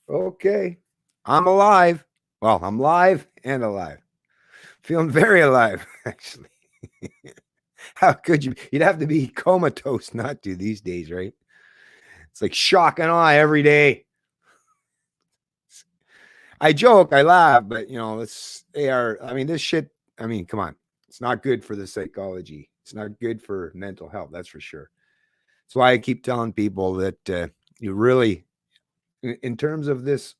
Okay. I'm alive. Well, I'm live and alive. Feeling very alive, actually. How could you? You'd have to be comatose not to these days, right? It's like shock and awe every day. I joke, I laugh, but this shit, come on. It's not good for the psychology. It's not good for mental health, that's for sure. That's why I keep telling people that you really, in terms of this,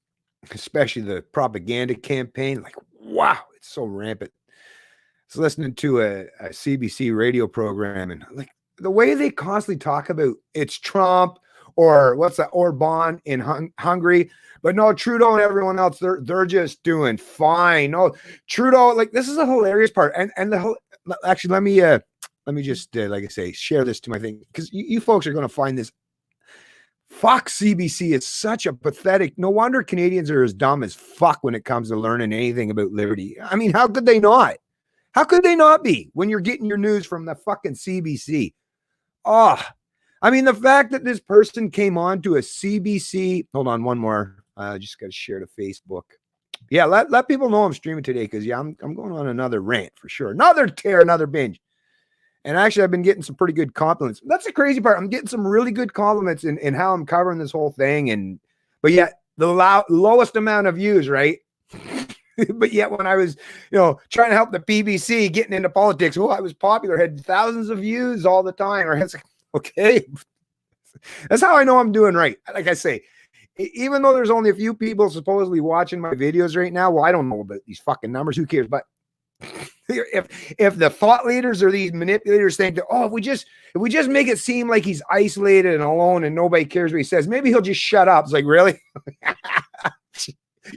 especially the propaganda campaign, like, wow, it's so rampant. I was listening to a CBC radio program, and like the way they constantly talk about it's Trump or what's that Orban in Hungary, but no, Trudeau and everyone else, they're just doing fine. No, Trudeau, like this is a hilarious part, and the whole actually let me just like I say, share this to my thing because you folks are going to find this. Fox CBC is such a pathetic. No wonder Canadians are as dumb as fuck when it comes to learning anything about liberty. I mean, how could they not? How could they not be when you're getting your news from the fucking CBC? Oh, I mean, the fact that this person came on to a CBC. Hold on, one more. I just got to share to Facebook. Yeah, let people know I'm streaming today because I'm going on another rant for sure. Another tear, another binge. And actually, I've been getting some pretty good compliments. That's the crazy part. I'm getting some really good compliments in how I'm covering this whole thing. But yet the lowest amount of views, right? But yet when I was, trying to help the BBC getting into politics, I was popular, had thousands of views all the time. Or it's like, okay, that's how I know I'm doing right. Like I say, even though there's only a few people supposedly watching my videos right now, well, I don't know about these fucking numbers. Who cares? But if the thought leaders or these manipulators think that, if we just make it seem like he's isolated and alone and nobody cares what he says, maybe he'll just shut up. It's like, really?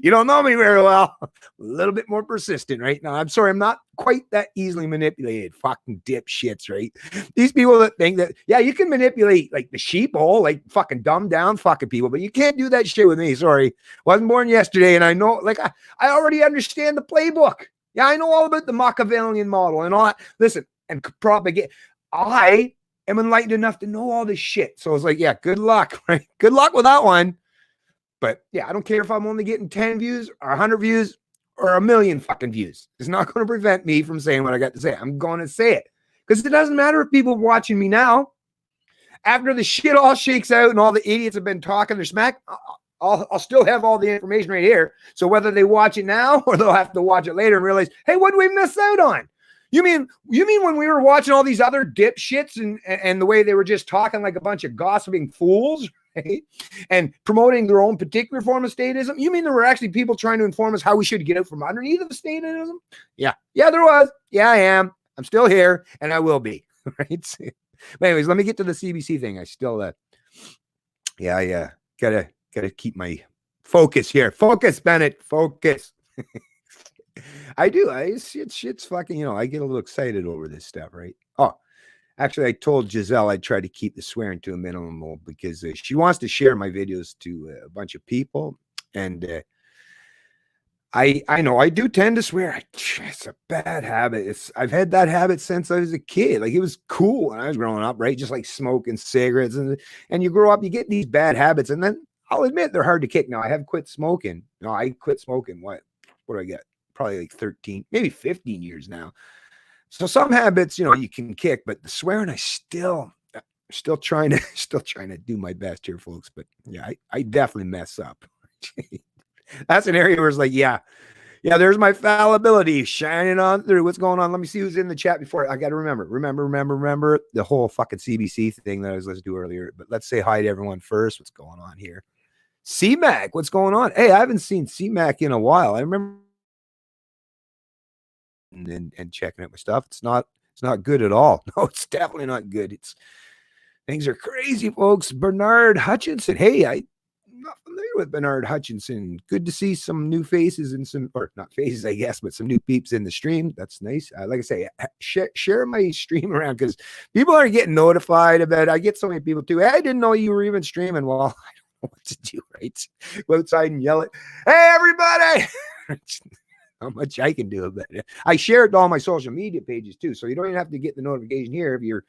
You don't know me very well. A little bit more persistent, right? Now, I'm sorry, I'm not quite that easily manipulated. Fucking dipshits, right? These people that think that, yeah, you can manipulate like the sheeple, like fucking dumb down fucking people, but you can't do that shit with me. Sorry. Wasn't born yesterday, and I know, like, I already understand the playbook. Yeah, I know all about the Machiavellian model and all that. Listen, and propaganda. I am enlightened enough to know all this shit. So it's like, yeah, good luck, right? Good luck with that one. But yeah, I don't care if I'm only getting 10 views or 100 views or a million fucking views. It's not going to prevent me from saying what I got to say. I'm going to say it because it doesn't matter if people are watching me now. After the shit all shakes out and all the idiots have been talking their smack, I'll still have all the information right here. So whether they watch it now or they'll have to watch it later and realize, hey, what did we miss out on? You mean when we were watching all these other dipshits and the way they were just talking like a bunch of gossiping fools, right? And promoting their own particular form of statism? You mean there were actually people trying to inform us how we should get out from underneath of the statism? Yeah, there was. Yeah, I am. I'm still here, and I will be. Right? But anyways, let me get to the CBC thing. I still, gotta keep my focus here. Focus, Bennett. Focus. I do. Shit's fucking, I get a little excited over this stuff, right? Oh, actually, I told Giselle I'd try to keep the swearing to a minimum because she wants to share my videos to a bunch of people. And I know I do tend to swear. It's a bad habit. I've had that habit since I was a kid. Like, it was cool when I was growing up, right? Just like smoking cigarettes. And you grow up, you get these bad habits. And then I'll admit they're hard to kick. Now, I have quit smoking. No, I quit smoking. What do I get? Probably like 13, maybe 15 years now. So some habits, you can kick, but the swearing, I still trying to do my best here, folks. But yeah, I definitely mess up. That's an area where it's like, yeah, there's my fallibility shining on through. What's going on? Let me see who's in the chat before. I got to remember the whole fucking CBC thing that I was listening to earlier. But let's say hi to everyone first. What's going on here? CMAC, what's going on? Hey, I haven't seen CMAC in a while. I remember and checking out my stuff. It's not good at all. No, it's definitely not good. Things are crazy, folks. Bernard Hutchinson. Hey, I'm not familiar with Bernard Hutchinson. Good to see some new faces and or not faces, I guess, but some new peeps in the stream. That's nice. Like I say, share my stream around because people are getting notified about it. I get so many people too. Hey, I didn't know you were even streaming. Well, I don't know what to do, right? Go outside and yell it. Hey, everybody. How much I can do about it. I share it to all my social media pages too, so you don't even have to get the notification here if you're.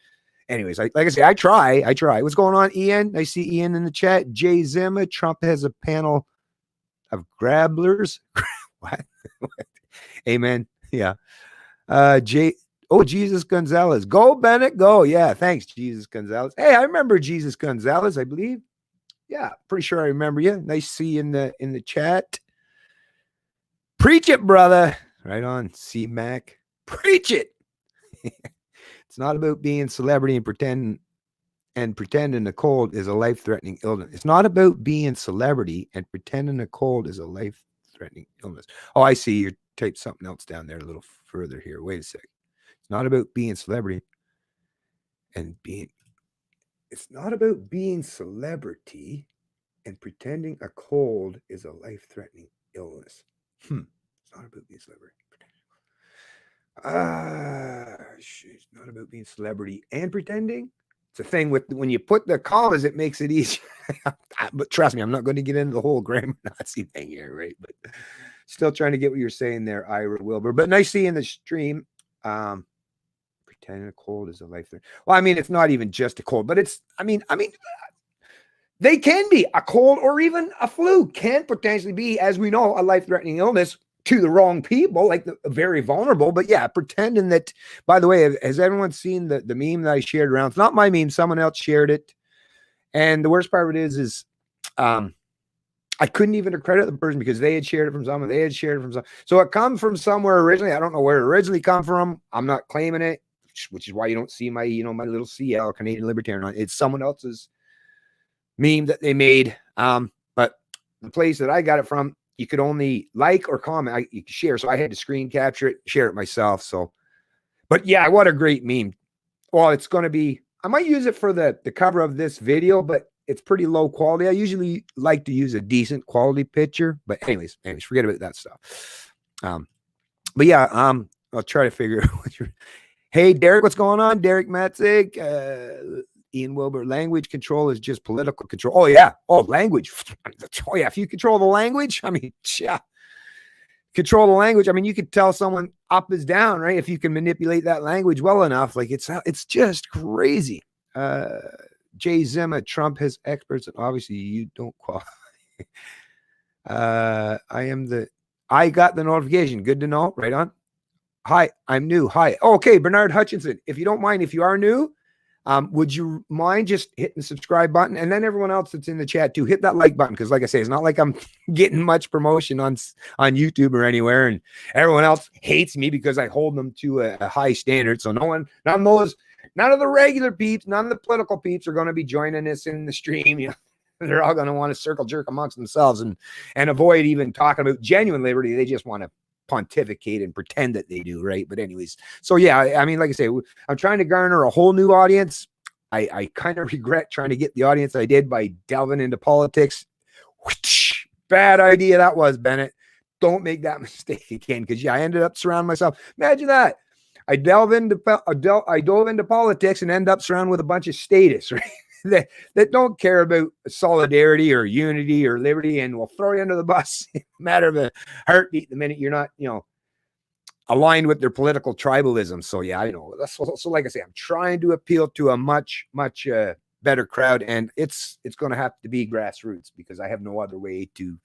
Anyways, like I say, I try. What's going on, Ian? I see Ian in the chat. Jay Zimmer. Trump has a panel of grabblers. What? Amen. Yeah. Jesus Gonzales. Go, Bennett, go. Yeah, thanks, Jesus Gonzales. Hey, I remember Jesus Gonzales, I believe. Yeah, pretty sure I remember you. Nice to see you in the chat. Preach it, brother. Right on, C-Mac. Preach it. It's not about being celebrity and pretending a cold is a life-threatening illness. It's not about being celebrity and pretending a cold is a life-threatening illness. Oh, I see. You typed something else down there a little further here. Wait a sec. It's not about being celebrity and being. It's not about being celebrity and pretending a cold is a life-threatening illness. It's not about being celebrity. It's not about being celebrity and pretending. It's a thing with when you put the commas, it makes it easier. But trust me, I'm not going to get into the whole grammar Nazi thing here, right? But still trying to get what you're saying there, Ira Wilbur. But nice seeing the stream. Pretending a cold is a life threat. Well, I mean, it's not even just a cold, but it's. I mean, they can be a cold or even a flu can potentially be, as we know, a life-threatening illness to the wrong people, like the very vulnerable. But yeah, pretending that, by the way, has everyone seen the meme that I shared around? It's not my meme. Someone else shared it. And the worst part of it is I couldn't even credit the person because they had shared it from someone. They had shared it from someone. So it comes from somewhere originally. I don't know where it originally come from. I'm not claiming it, which is why you don't see my, my little CL, Canadian Libertarian on. It's someone else's meme that they made. But the place that I got it from, you could only like or comment. You could share. So I had to screen capture it, share it myself. So, but yeah, what a great meme. Well, it's going to be, I might use it for the cover of this video, but it's pretty low quality. I usually like to use a decent quality picture, but anyways, forget about that stuff. But yeah, I'll try to figure out what you're, hey, Derek, what's going on? Derek Matzig, Ian Wilbur, language control is just political control. Oh, yeah. Oh, language. Oh, yeah. If you control the language, I mean, yeah. Control the language. I mean, you could tell someone up is down, right? If you can manipulate that language well enough, like it's just crazy. Jay Zima, Trump has experts, and obviously you don't qualify. I got the notification. Good to know. Right on. Hi, I'm new. Hi. Oh, okay, Bernard Hutchinson. If you don't mind, if you are new, would you mind just hitting the subscribe button? And then everyone else that's in the chat too, hit that like button. Because like I say, it's not like I'm getting much promotion on YouTube or anywhere. And everyone else hates me because I hold them to a high standard. So none of the regular peeps, none of the political peeps are going to be joining us in the stream. They're all going to want to circle jerk amongst themselves and avoid even talking about genuine liberty. They just want to pontificate and pretend that they do, right? But anyways, so yeah, I mean, like I say, I'm trying to garner a whole new audience. I kind of regret trying to get the audience I did by delving into politics. Bad idea that was, Bennett. Don't make that mistake again, because yeah, I ended up surrounding myself. Imagine that. I dove into politics and end up surrounded with a bunch of statists, right? that don't care about solidarity or unity or liberty, and will throw you under the bus in a matter of a heartbeat the minute you're not, aligned with their political tribalism. So yeah, I know. So like I say, I'm trying to appeal to a much better crowd, and it's going to have to be grassroots, because I have no other way to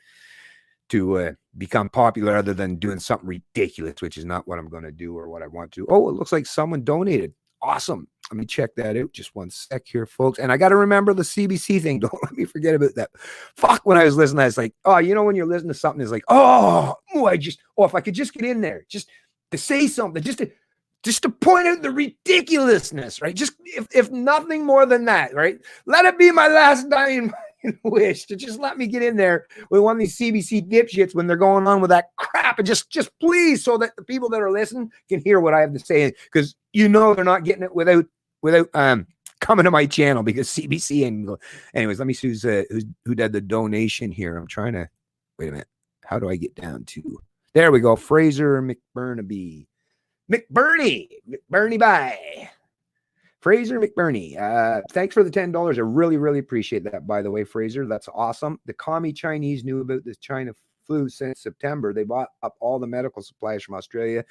become popular other than doing something ridiculous, which is not what I'm going to do or what I want to. Oh, it looks like someone donated. Awesome. Let me check that out. Just one sec here, folks. And I got to remember the CBC thing. Don't let me forget about that. Fuck, when I was listening, I was like, oh, when you're listening to something, it's like, if I could just get in there, just to say something, just to point out the ridiculousness, right? Just if nothing more than that, right? Let it be my last dying wish to just let me get in there with one of these CBC dipshits when they're going on with that crap, and just please, so that the people that are listening can hear what I have to say, because they're not getting it without coming to my channel, because CBC. And anyways, let me see who did the donation here. I'm trying to wait a minute. How do I get down to there? We go. Fraser McBurney bye. Fraser McBurney, thanks for the $10. I really appreciate that, by the way, Fraser. That's awesome. The commie Chinese knew about this China flu since September. They bought up all the medical supplies from Australia,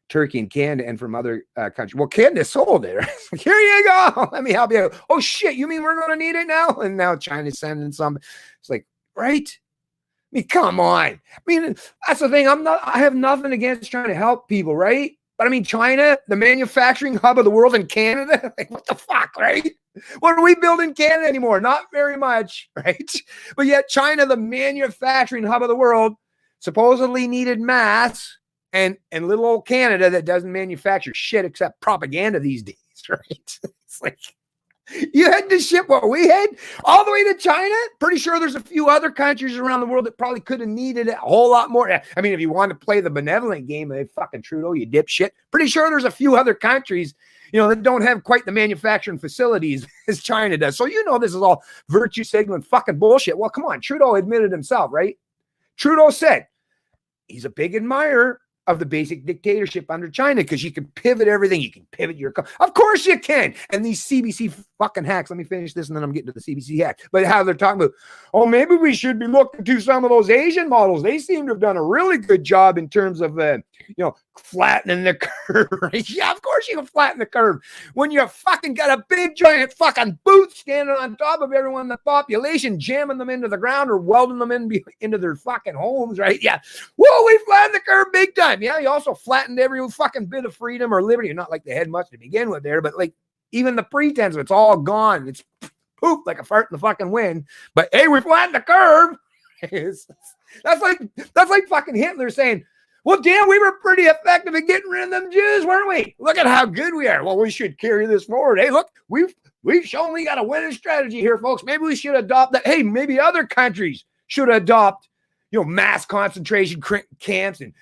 Turkey, and Canada, and from other countries. Well, Canada sold it. Here you go. Let me help you out. Oh, shit. You mean we're going to need it now? And now China's sending some. It's like, right? mean, come on. I mean, that's the thing. I have nothing against trying to help people, right? But I mean, China, the manufacturing hub of the world, in Canada, like, what the fuck, right? What do we build in Canada anymore? Not very much, right? But yet China, the manufacturing hub of the world, supposedly needed masks, and little old Canada that doesn't manufacture shit except propaganda these days, right? It's like, you had to ship what we had all the way to China. Pretty sure there's a few other countries around the world that probably could have needed it a whole lot more. I mean, if you want to play the benevolent game of fucking Trudeau, you dipshit. Pretty sure there's a few other countries, that don't have quite the manufacturing facilities as China does. So this is all virtue signaling fucking bullshit. Well, come on. Trudeau admitted himself, right? Trudeau said he's a big admirer of the basic dictatorship under China because you can pivot everything. You can pivot your... Of course you can. And these CBC fucking hacks, let me finish this and then I'm getting to the CBC hack. But how they're talking about, maybe we should be looking to some of those Asian models. They seem to have done a really good job in terms of, flattening the curve. Right? Yeah, of course you can flatten the curve. When you fucking got a big giant fucking boot standing on top of everyone in the population, jamming them into the ground or welding them into their fucking homes, right? Yeah. Whoa, we flattened the curve big time. Yeah, you also flattened every fucking bit of freedom or liberty. Not like they had much to begin with there, but like even the pretense of it's all gone. It's poop like a fart in the fucking wind. But hey, we flattened the curve. That's like fucking Hitler saying, well, damn, we were pretty effective at getting rid of them Jews, weren't we? Look at how good we are. Well, we should carry this forward. Hey, look, we've shown we got a winning strategy here, folks. Maybe we should adopt that. Hey, maybe other countries should adopt, mass concentration camps and,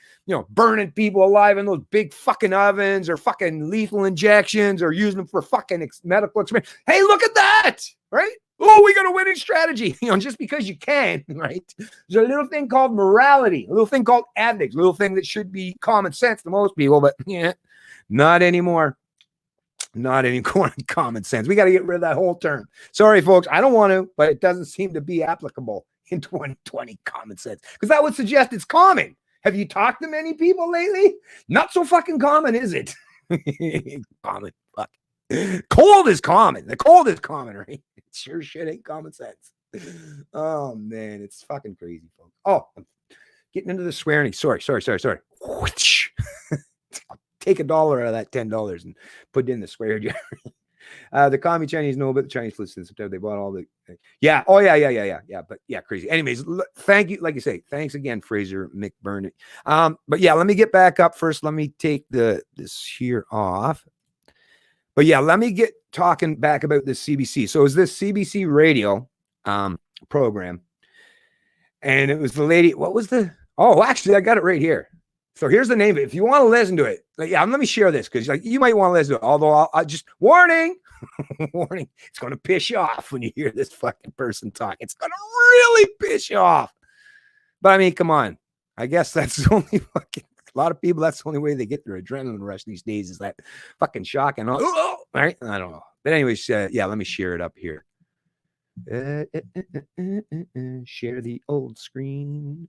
burning people alive in those big fucking ovens or fucking lethal injections or using them for fucking medical experiments. Hey, look at that, right? Oh, we got a winning strategy, just because you can, right? There's a little thing called morality, a little thing called ethics, a little thing that should be common sense to most people, but not anymore. Not any common sense. We got to get rid of that whole term. Sorry, folks. I don't want to, but it doesn't seem to be applicable in 2020, common sense, because that would suggest it's common. Have you talked to many people lately? Not so fucking common, is it? Common. Fuck. Cold is common. The cold is common, right? It sure shit ain't common sense. Oh, man. It's fucking crazy, folks. Oh, I'm getting into the swearing. Sorry. Take $1 out of that $10 and put it in the swear jar. The commie Chinese know about the Chinese list in September. They bought all the... Yeah. Oh, yeah. But yeah, crazy. Anyways, thank you. Like you say, thanks again, Fraser McBurnett. But yeah, let me get back up first. Let me take this here off. But yeah, let me get talking back about this CBC. So it was this CBC radio program. And it was the lady... What was the... Oh, actually, I got it right here. So here's the name of it. If you want to listen to it, let me share this because you might want to listen to it. Although I'll just warning, it's going to piss you off when you hear this fucking person talk. It's going to really piss you off. But I mean, come on. I guess that's the only fucking... A lot of people, that's the only way they get their adrenaline rush these days is that fucking shock and all right. I don't know. But anyways, yeah, let me share it up here. Share the old screen.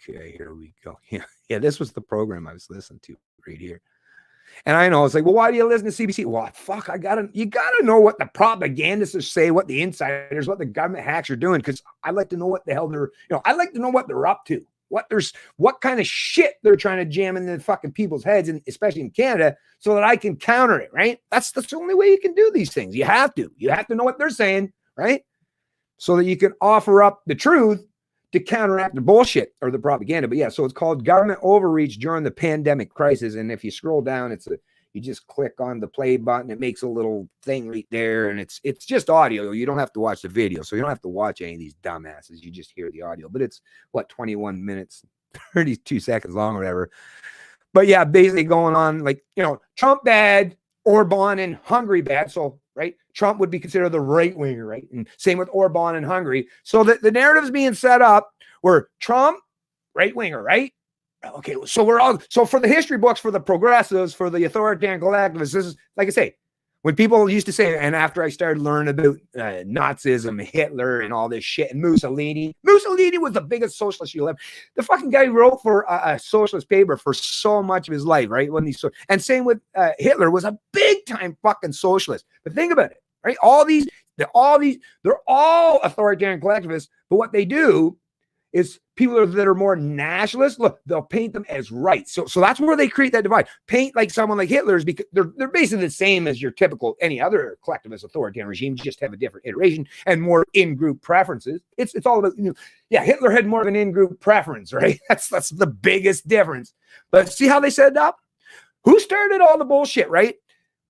Okay, here we go. Yeah, this was the program I was listening to right here. And I know it's like, well, why do you listen to CBC? Well, fuck, you gotta know what the propagandists say, what the insiders, what the government hacks are doing, because I like to know what the hell I like to know what they're up to, what kind of shit they're trying to jam in the fucking people's heads, and especially in Canada, so that I can counter it, right? That's the only way you can do these things. You have to know what they're saying, right? So that you can offer up the truth to counteract the bullshit or the propaganda. But yeah, so it's called Government Overreach During the Pandemic Crisis. And if you scroll down, you just click on the play button. It makes a little thing right there. And it's just audio. You don't have to watch the video. So you don't have to watch any of these dumbasses. You just hear the audio. But it's 21 minutes, 32 seconds long or whatever. But yeah, basically going on like, Trump bad, Orban and Hungary bad. So, right, Trump would be considered the right winger, right? And same with Orban and Hungary. So the narrative's being set up where Trump, right winger, right? Okay, so for the history books, for the progressives, for the authoritarian collectivists, this is, like I say, when people used to say, and after I started learning about Nazism, Hitler, and all this shit, and Mussolini was the biggest socialist you'll ever. The fucking guy wrote for a socialist paper for so much of his life, right? And same with Hitler, was a big time fucking socialist. But think about it, right? They're all authoritarian collectivists, but what they do is people that are more nationalist. Look, they'll paint them as right. So that's where they create that divide. Paint like someone like Hitler's, because they're basically the same as your typical any other collectivist authoritarian regime, just have a different iteration and more in-group preferences. It's all about, Hitler had more of an in-group preference, right? That's the biggest difference. But see how they set it up? Who started all the bullshit, right?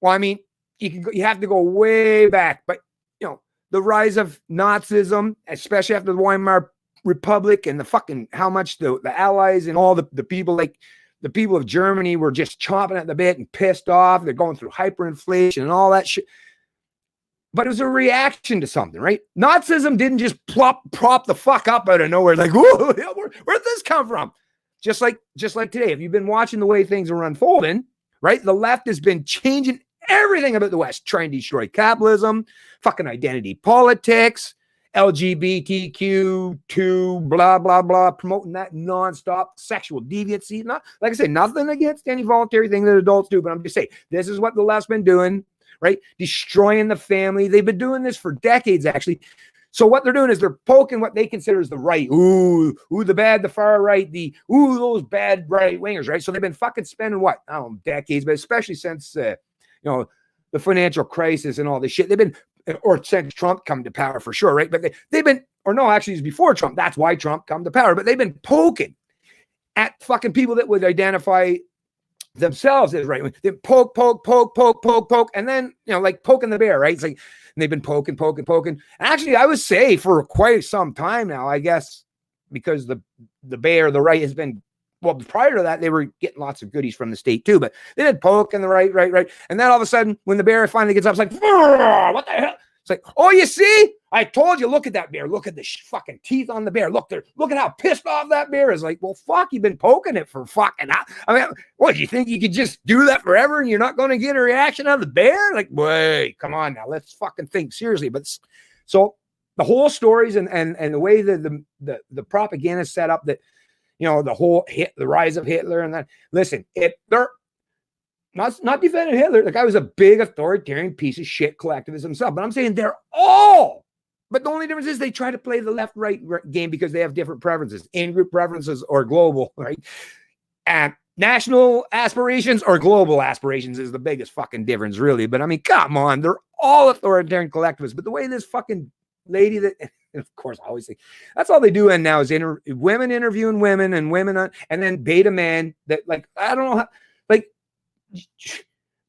Well, I mean, you have to go way back, but the rise of Nazism, especially after the Weimar Republic, and the fucking how much the Allies and all the people, like the people of Germany, were just chomping at the bit and pissed off. They're going through hyperinflation and all that shit. But it was a reaction to something, right? Nazism didn't just prop the fuck up out of nowhere, like, whoa, where'd this come from? Just like today, if you've been watching the way things are unfolding, right? The left has been changing everything about the West, trying to destroy capitalism, fucking identity politics, LGBTQ2, blah, blah, blah, promoting that nonstop sexual deviancy. Not, like I say, nothing against any voluntary thing that adults do, but I'm just saying, this is what the left's been doing, right? Destroying the family. They've been doing this for decades, actually. So what they're doing is they're poking what they consider as the right. Ooh, the bad, the far right, those bad right wingers, right? So they've been fucking spending what? I don't know, decades, but especially since, the financial crisis and all this shit. They've been, or since Trump come to power for sure, right? But they've been, or no, actually it's before Trump. That's why Trump come to power. But they've been poking at fucking people that would identify themselves as right. They poke. And then, like poking the bear, right? It's like, and they've been poking. Actually, I would say for quite some time now, I guess, because the bear, the right, has been, well, prior to that, they were getting lots of goodies from the state too, but they did poke and the right. And then all of a sudden, when the bear finally gets up, it's like, what the hell? It's like, oh, you see? I told you, look at that bear. Look at the fucking teeth on the bear. Look at how pissed off that bear is. Like, well, fuck, you've been poking it for fucking, I mean, what, do you think you could just do that forever and you're not going to get a reaction out of the bear? Like, wait, come on now. Let's fucking think seriously. But so the whole stories and the way that the propaganda set up, that, the rise of Hitler and that. Listen, they're not defending Hitler. The guy was a big authoritarian piece of shit collectivist himself. But I'm saying they're all. But the only difference is they try to play the left-right game because they have different preferences, in-group preferences or global, right? And national aspirations or global aspirations is the biggest fucking difference, really. But I mean, come on, they're all authoritarian collectivists. But the way this fucking lady that, of course, I always think that's all they do. And now is women interviewing women and women, and then beta man that, like, I don't know how, like,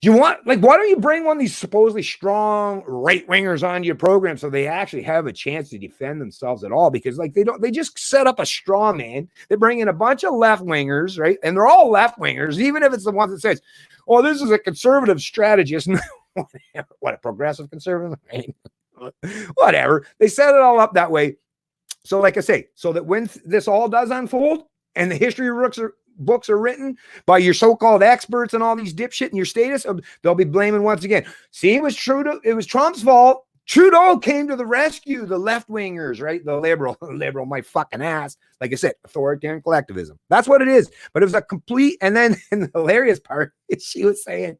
you want, like, why don't you bring one of these supposedly strong right wingers onto your program so they actually have a chance to defend themselves at all? Because, like, they just set up a straw man. They bring in a bunch of left wingers, right? And they're all left wingers, even if it's the one that says, oh, this is a conservative strategist. What, a progressive conservative? Right? Whatever. They set it all up that way. So, like I say, so that when this all does unfold and the history books are written by your so-called experts and all these dipshit in your status, they'll be blaming once again. See, it was Trump's fault. Trudeau came to the rescue, the left-wingers, right? The liberal, my fucking ass. Like I said, authoritarian collectivism. That's what it is. But it was a complete, and then in the hilarious part, she was saying,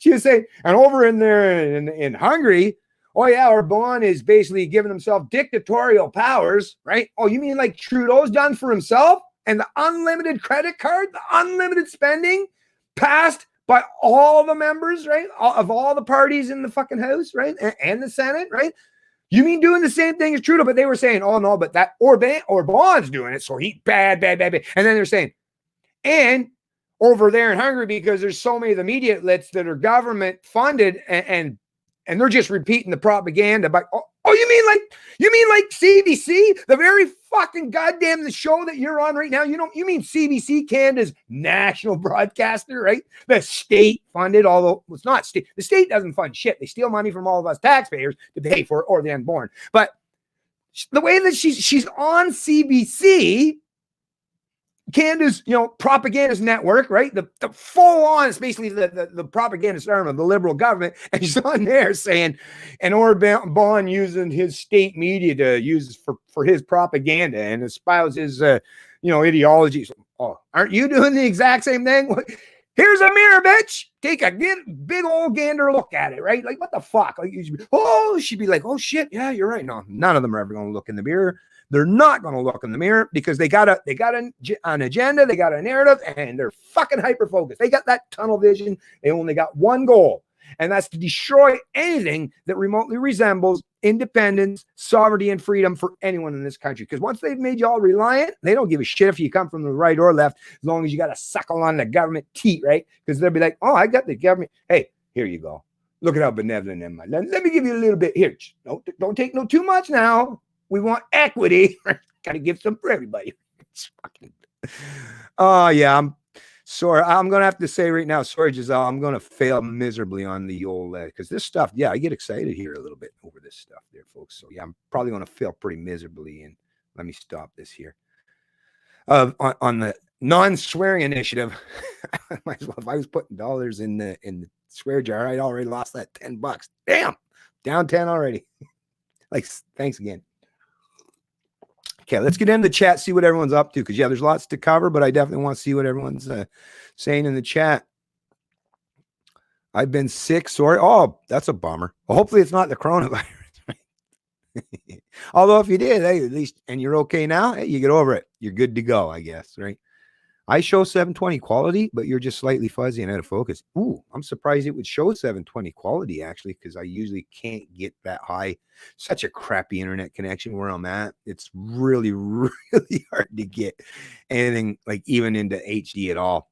and over in there in Hungary, oh yeah, Orban is basically giving himself dictatorial powers, right? Oh, you mean like Trudeau's done for himself? And the unlimited credit card, the unlimited spending passed by all the members, right? Of all the parties in the fucking House, right? And the Senate, right? You mean doing the same thing as Trudeau? But they were saying, oh no, but that Orban's doing it, so he bad. And then they're saying, and over there in Hungary, because there's so many of the media outlets that are government funded and they're just repeating the propaganda. But you mean like CBC, the very fucking goddamn the show that you're on right now? You mean CBC, Canada's national broadcaster, right? The state funded, although it's not state. The state doesn't fund shit. They steal money from all of us taxpayers to pay for it or the unborn. But the way that she's on CBC, Canada's, propagandist network, right? The full on, it's basically the propagandist arm of the liberal government. And he's on there saying, and Orban using his state media to use for his propaganda and espouse his, ideologies. Oh, aren't you doing the exact same thing? Here's a mirror, bitch. Take a big old gander look at it, right? Like, what the fuck? Like, she'd be like, oh shit, yeah, you're right. No, none of them are ever going to look in the mirror. They're not going to look in the mirror because they got an agenda, they got a narrative, and they're fucking hyper focused. They got that tunnel vision. They only got one goal, and that's to destroy anything that remotely resembles independence, sovereignty, and freedom for anyone in this country. Because once they've made you all reliant, they don't give a shit if you come from the right or left, as long as you got to suckle on the government teat, right? Because they'll be like, oh, I got the government. Hey, here you go. Look at how benevolent am I. Let me give you a little bit here. Don't take no too much now. We want equity. Got to give some for everybody. It's fucking. Oh, yeah. I'm sorry. I'm going to have to say right now, sorry, Giselle, I'm going to fail miserably on the old, because this stuff, yeah, I get excited here a little bit over this stuff there, folks. So, yeah, I'm probably going to fail pretty miserably. And let me stop this here. On the non-swearing initiative, might as well, if I was putting dollars in the swear jar, I'd already lost that $10. Damn, down 10 already. Like, thanks again. Okay, let's get into the chat, see what everyone's up to, because, yeah, there's lots to cover, but I definitely want to see what everyone's saying in the chat. I've been sick, sorry. Oh, that's a bummer. Well, hopefully it's not the coronavirus. Right? Although if you did, hey, at least, and you're okay now, hey, you get over it. You're good to go, I guess, right? I show 720 quality, but you're just slightly fuzzy and out of focus. Ooh, I'm surprised it would show 720 quality, actually, because I usually can't get that high. Such a crappy internet connection where I'm at. It's really, really hard to get anything like even into HD at all.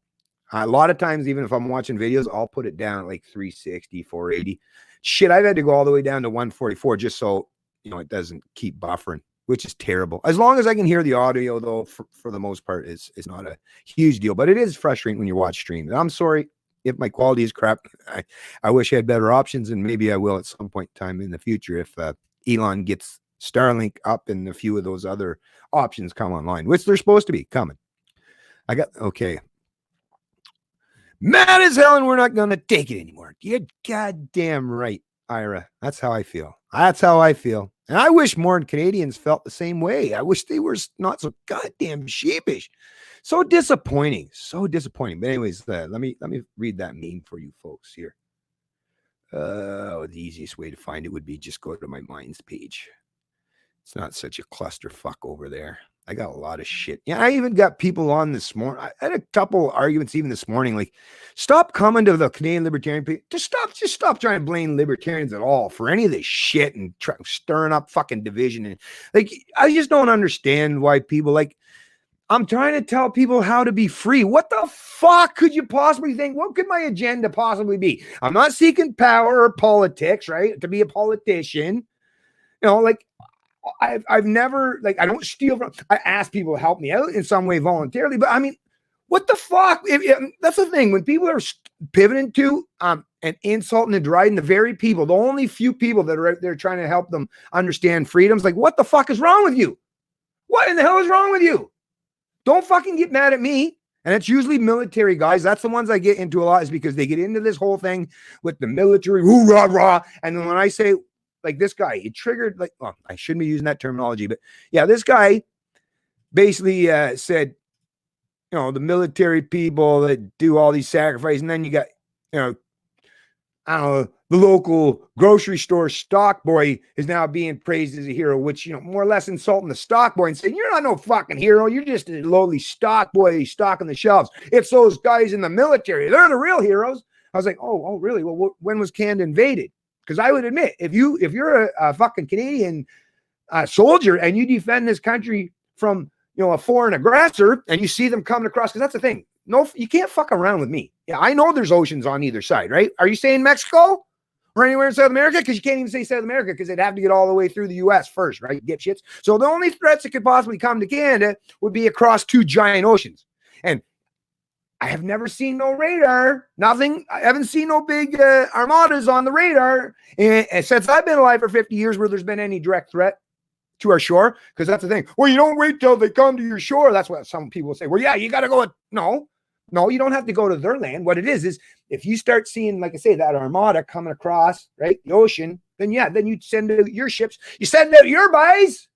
A lot of times, even if I'm watching videos, I'll put it down at like 360, 480. Shit, I've had to go all the way down to 144 just so, it doesn't keep buffering, which is terrible. As long as I can hear the audio, though, for the most part, it's not a huge deal. But it is frustrating when you watch stream. And I'm sorry if my quality is crap. I wish I had better options, and maybe I will at some point in time in the future if Elon gets Starlink up and a few of those other options come online, which they're supposed to be coming. Okay. Mad as hell, and we're not going to take it anymore. You're goddamn right, Ira. That's how I feel. That's how I feel. And I wish more Canadians felt the same way. I wish they were not so goddamn sheepish. So disappointing. So disappointing. But anyways, let me read that meme for you folks here. The easiest way to find it would be just go to my Minds page. It's not such a clusterfuck over there. I got a lot of shit. Yeah, I even got people on this morning. I had a couple arguments even this morning. Like, stop coming to the Canadian Libertarian people. Just stop trying to blame libertarians at all for any of this shit and stirring up fucking division. And like, I just don't understand why people like. I'm trying to tell people how to be free. What the fuck could you possibly think? What could my agenda possibly be? I'm not seeking power or politics, right? To be a politician, like. I've never, like, I don't steal from, I ask people to help me out in some way voluntarily, but I mean, what the fuck? That's the thing. When people are pivoting to and insulting and deriding the very people, the only few people that are out there trying to help them understand freedoms, like, what the fuck is wrong with you? What in the hell is wrong with you? Don't fucking get mad at me. And it's usually military guys. That's the ones I get into a lot, is because they get into this whole thing with the military, woo, rah, rah. And then when I say, like, this guy, he triggered, like, well, I shouldn't be using that terminology, but yeah, this guy basically said, the military people that do all these sacrifices, and then you got, I don't know, the local grocery store stock boy is now being praised as a hero, which, more or less insulting the stock boy and saying, you're not no fucking hero. You're just a lowly stock boy stocking the shelves. It's those guys in the military. They're the real heroes. I was like, oh, really? Well, when was Canada invaded? Because I would admit, if you're a fucking Canadian soldier and you defend this country from a foreign aggressor, and you see them coming across, because that's the thing. No, you can't fuck around with me. Yeah, I know there's oceans on either side, right? Are you saying Mexico or anywhere in South America? Because you can't even say South America, because they'd have to get all the way through the U.S. first, right? Dipshits. So the only threats that could possibly come to Canada would be across two giant oceans. And I have never seen no radar, nothing. I haven't seen no big armadas on the radar and since I've been alive for 50 years where there's been any direct threat to our shore, because that's the thing. Well, you don't wait till they come to your shore. That's what some people say. Well, yeah, you got to go. No, you don't have to go to their land. What it is if you start seeing, like I say, that armada coming across, right, the ocean, then you send out your ships. You send out your guys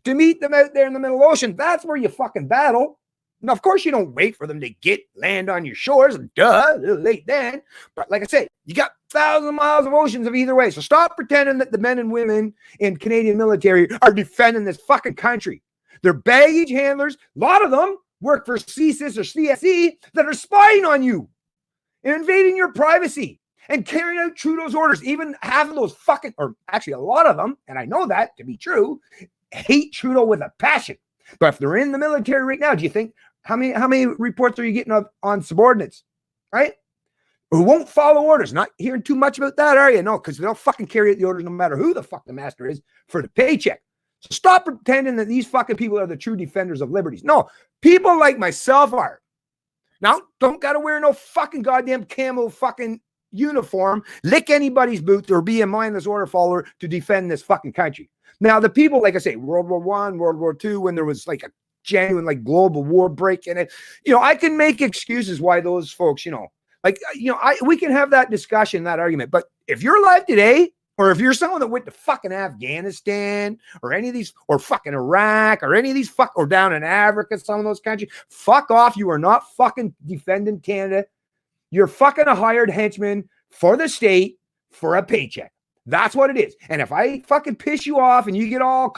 to meet them out there in the middle ocean. That's where you fucking battle. Now, of course, you don't wait for them to land on your shores. Duh, a little late then. But like I say, you got thousands of miles of oceans of either way. So stop pretending that the men and women in Canadian military are defending this fucking country. They're baggage handlers. A lot of them work for CSIS or CSE that are spying on you and invading your privacy and carrying out Trudeau's orders. Even half of those fucking, or actually a lot of them, and I know that to be true, hate Trudeau with a passion. But if they're in the military right now, do you think, how many reports are you getting on subordinates, right? Who won't follow orders? Not hearing too much about that, are you? No, because they'll fucking carry out the orders no matter who the fuck the master is for the paycheck. So stop pretending that these fucking people are the true defenders of liberties. No, people like myself are. Now, don't got to wear no fucking goddamn camo fucking uniform, lick anybody's boots, or be a mindless order follower to defend this fucking country. Now, the people, like I say, World War I, World War II, when there was like a genuine like global war break in it, I can make excuses why those folks, we can have that discussion, that argument. But if you're alive today, or if you're someone that went to fucking Afghanistan or any of these, or fucking Iraq or any of these or down in Africa, some of those countries, fuck off. You are not fucking defending Canada. You're fucking a hired henchman for the state for a paycheck. That's what it is. And if I fucking piss you off and you get all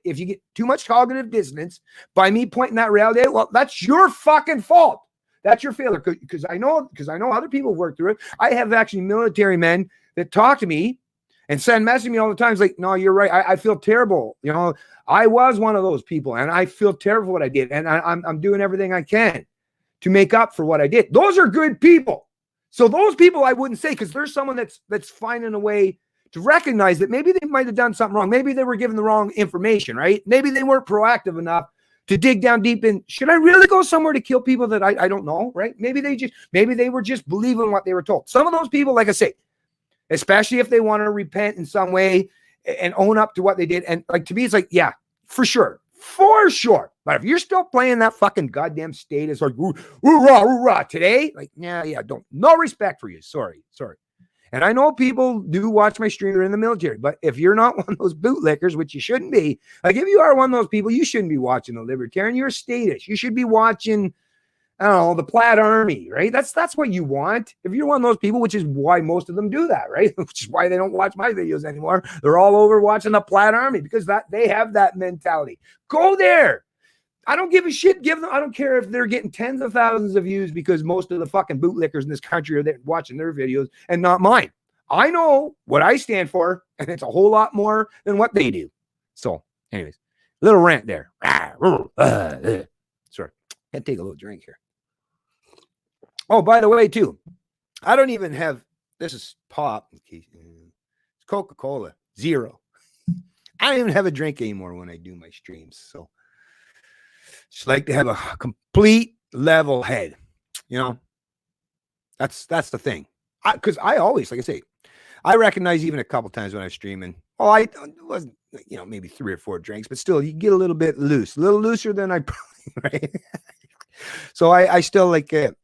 if you get too much cognitive dissonance by me pointing that reality out, well, that's your fucking fault. That's your failure. Because I know other people work through it. I have actually military men that talk to me and send messages to me all the time. It's like, no, you're right. I feel terrible. I was one of those people, and I feel terrible for what I did. And I'm doing everything I can to make up for what I did. Those are good people. So those people I wouldn't say, because there's someone that's finding a way to recognize that maybe they might have done something wrong. Maybe they were given the wrong information, right? Maybe they weren't proactive enough to dig down deep in, should I really go somewhere to kill people that I don't know, right? Maybe they were just believing what they were told. Some of those people, like I say, especially if they want to repent in some way and own up to what they did. And like, to me, it's like, yeah, for sure. But if you're still playing that fucking goddamn status, like, rah, today, like, yeah, no respect for you. Sorry. And I know people do watch my stream, they're in the military, but if you're not one of those bootlickers, which you shouldn't be, like, if you are one of those people, you shouldn't be watching the Libertarian. You're a statist. You should be watching, I don't know, the Plaid Army, right? That's what you want. If you're one of those people, which is why most of them do that, right? Which is why they don't watch my videos anymore. They're all over watching the Plaid Army because they have that mentality. Go there. I don't give a shit. I don't care if they're getting tens of thousands of views, because most of the fucking bootlickers in this country are there watching their videos and not mine. I know what I stand for, and it's a whole lot more than what they do. So, anyways, little rant there. Sorry, had to take a little drink here. Oh, by the way, too, I don't even have, this is pop. It's Coca-Cola, zero. I don't even have a drink anymore when I do my streams. So, just like to have a complete level head, That's the thing. Because I always, like I say, I recognize even a couple times when I'm streaming, I wasn't, maybe 3 or 4 drinks, but still, you get a little bit loose, a little looser than I probably, right? So I still like it.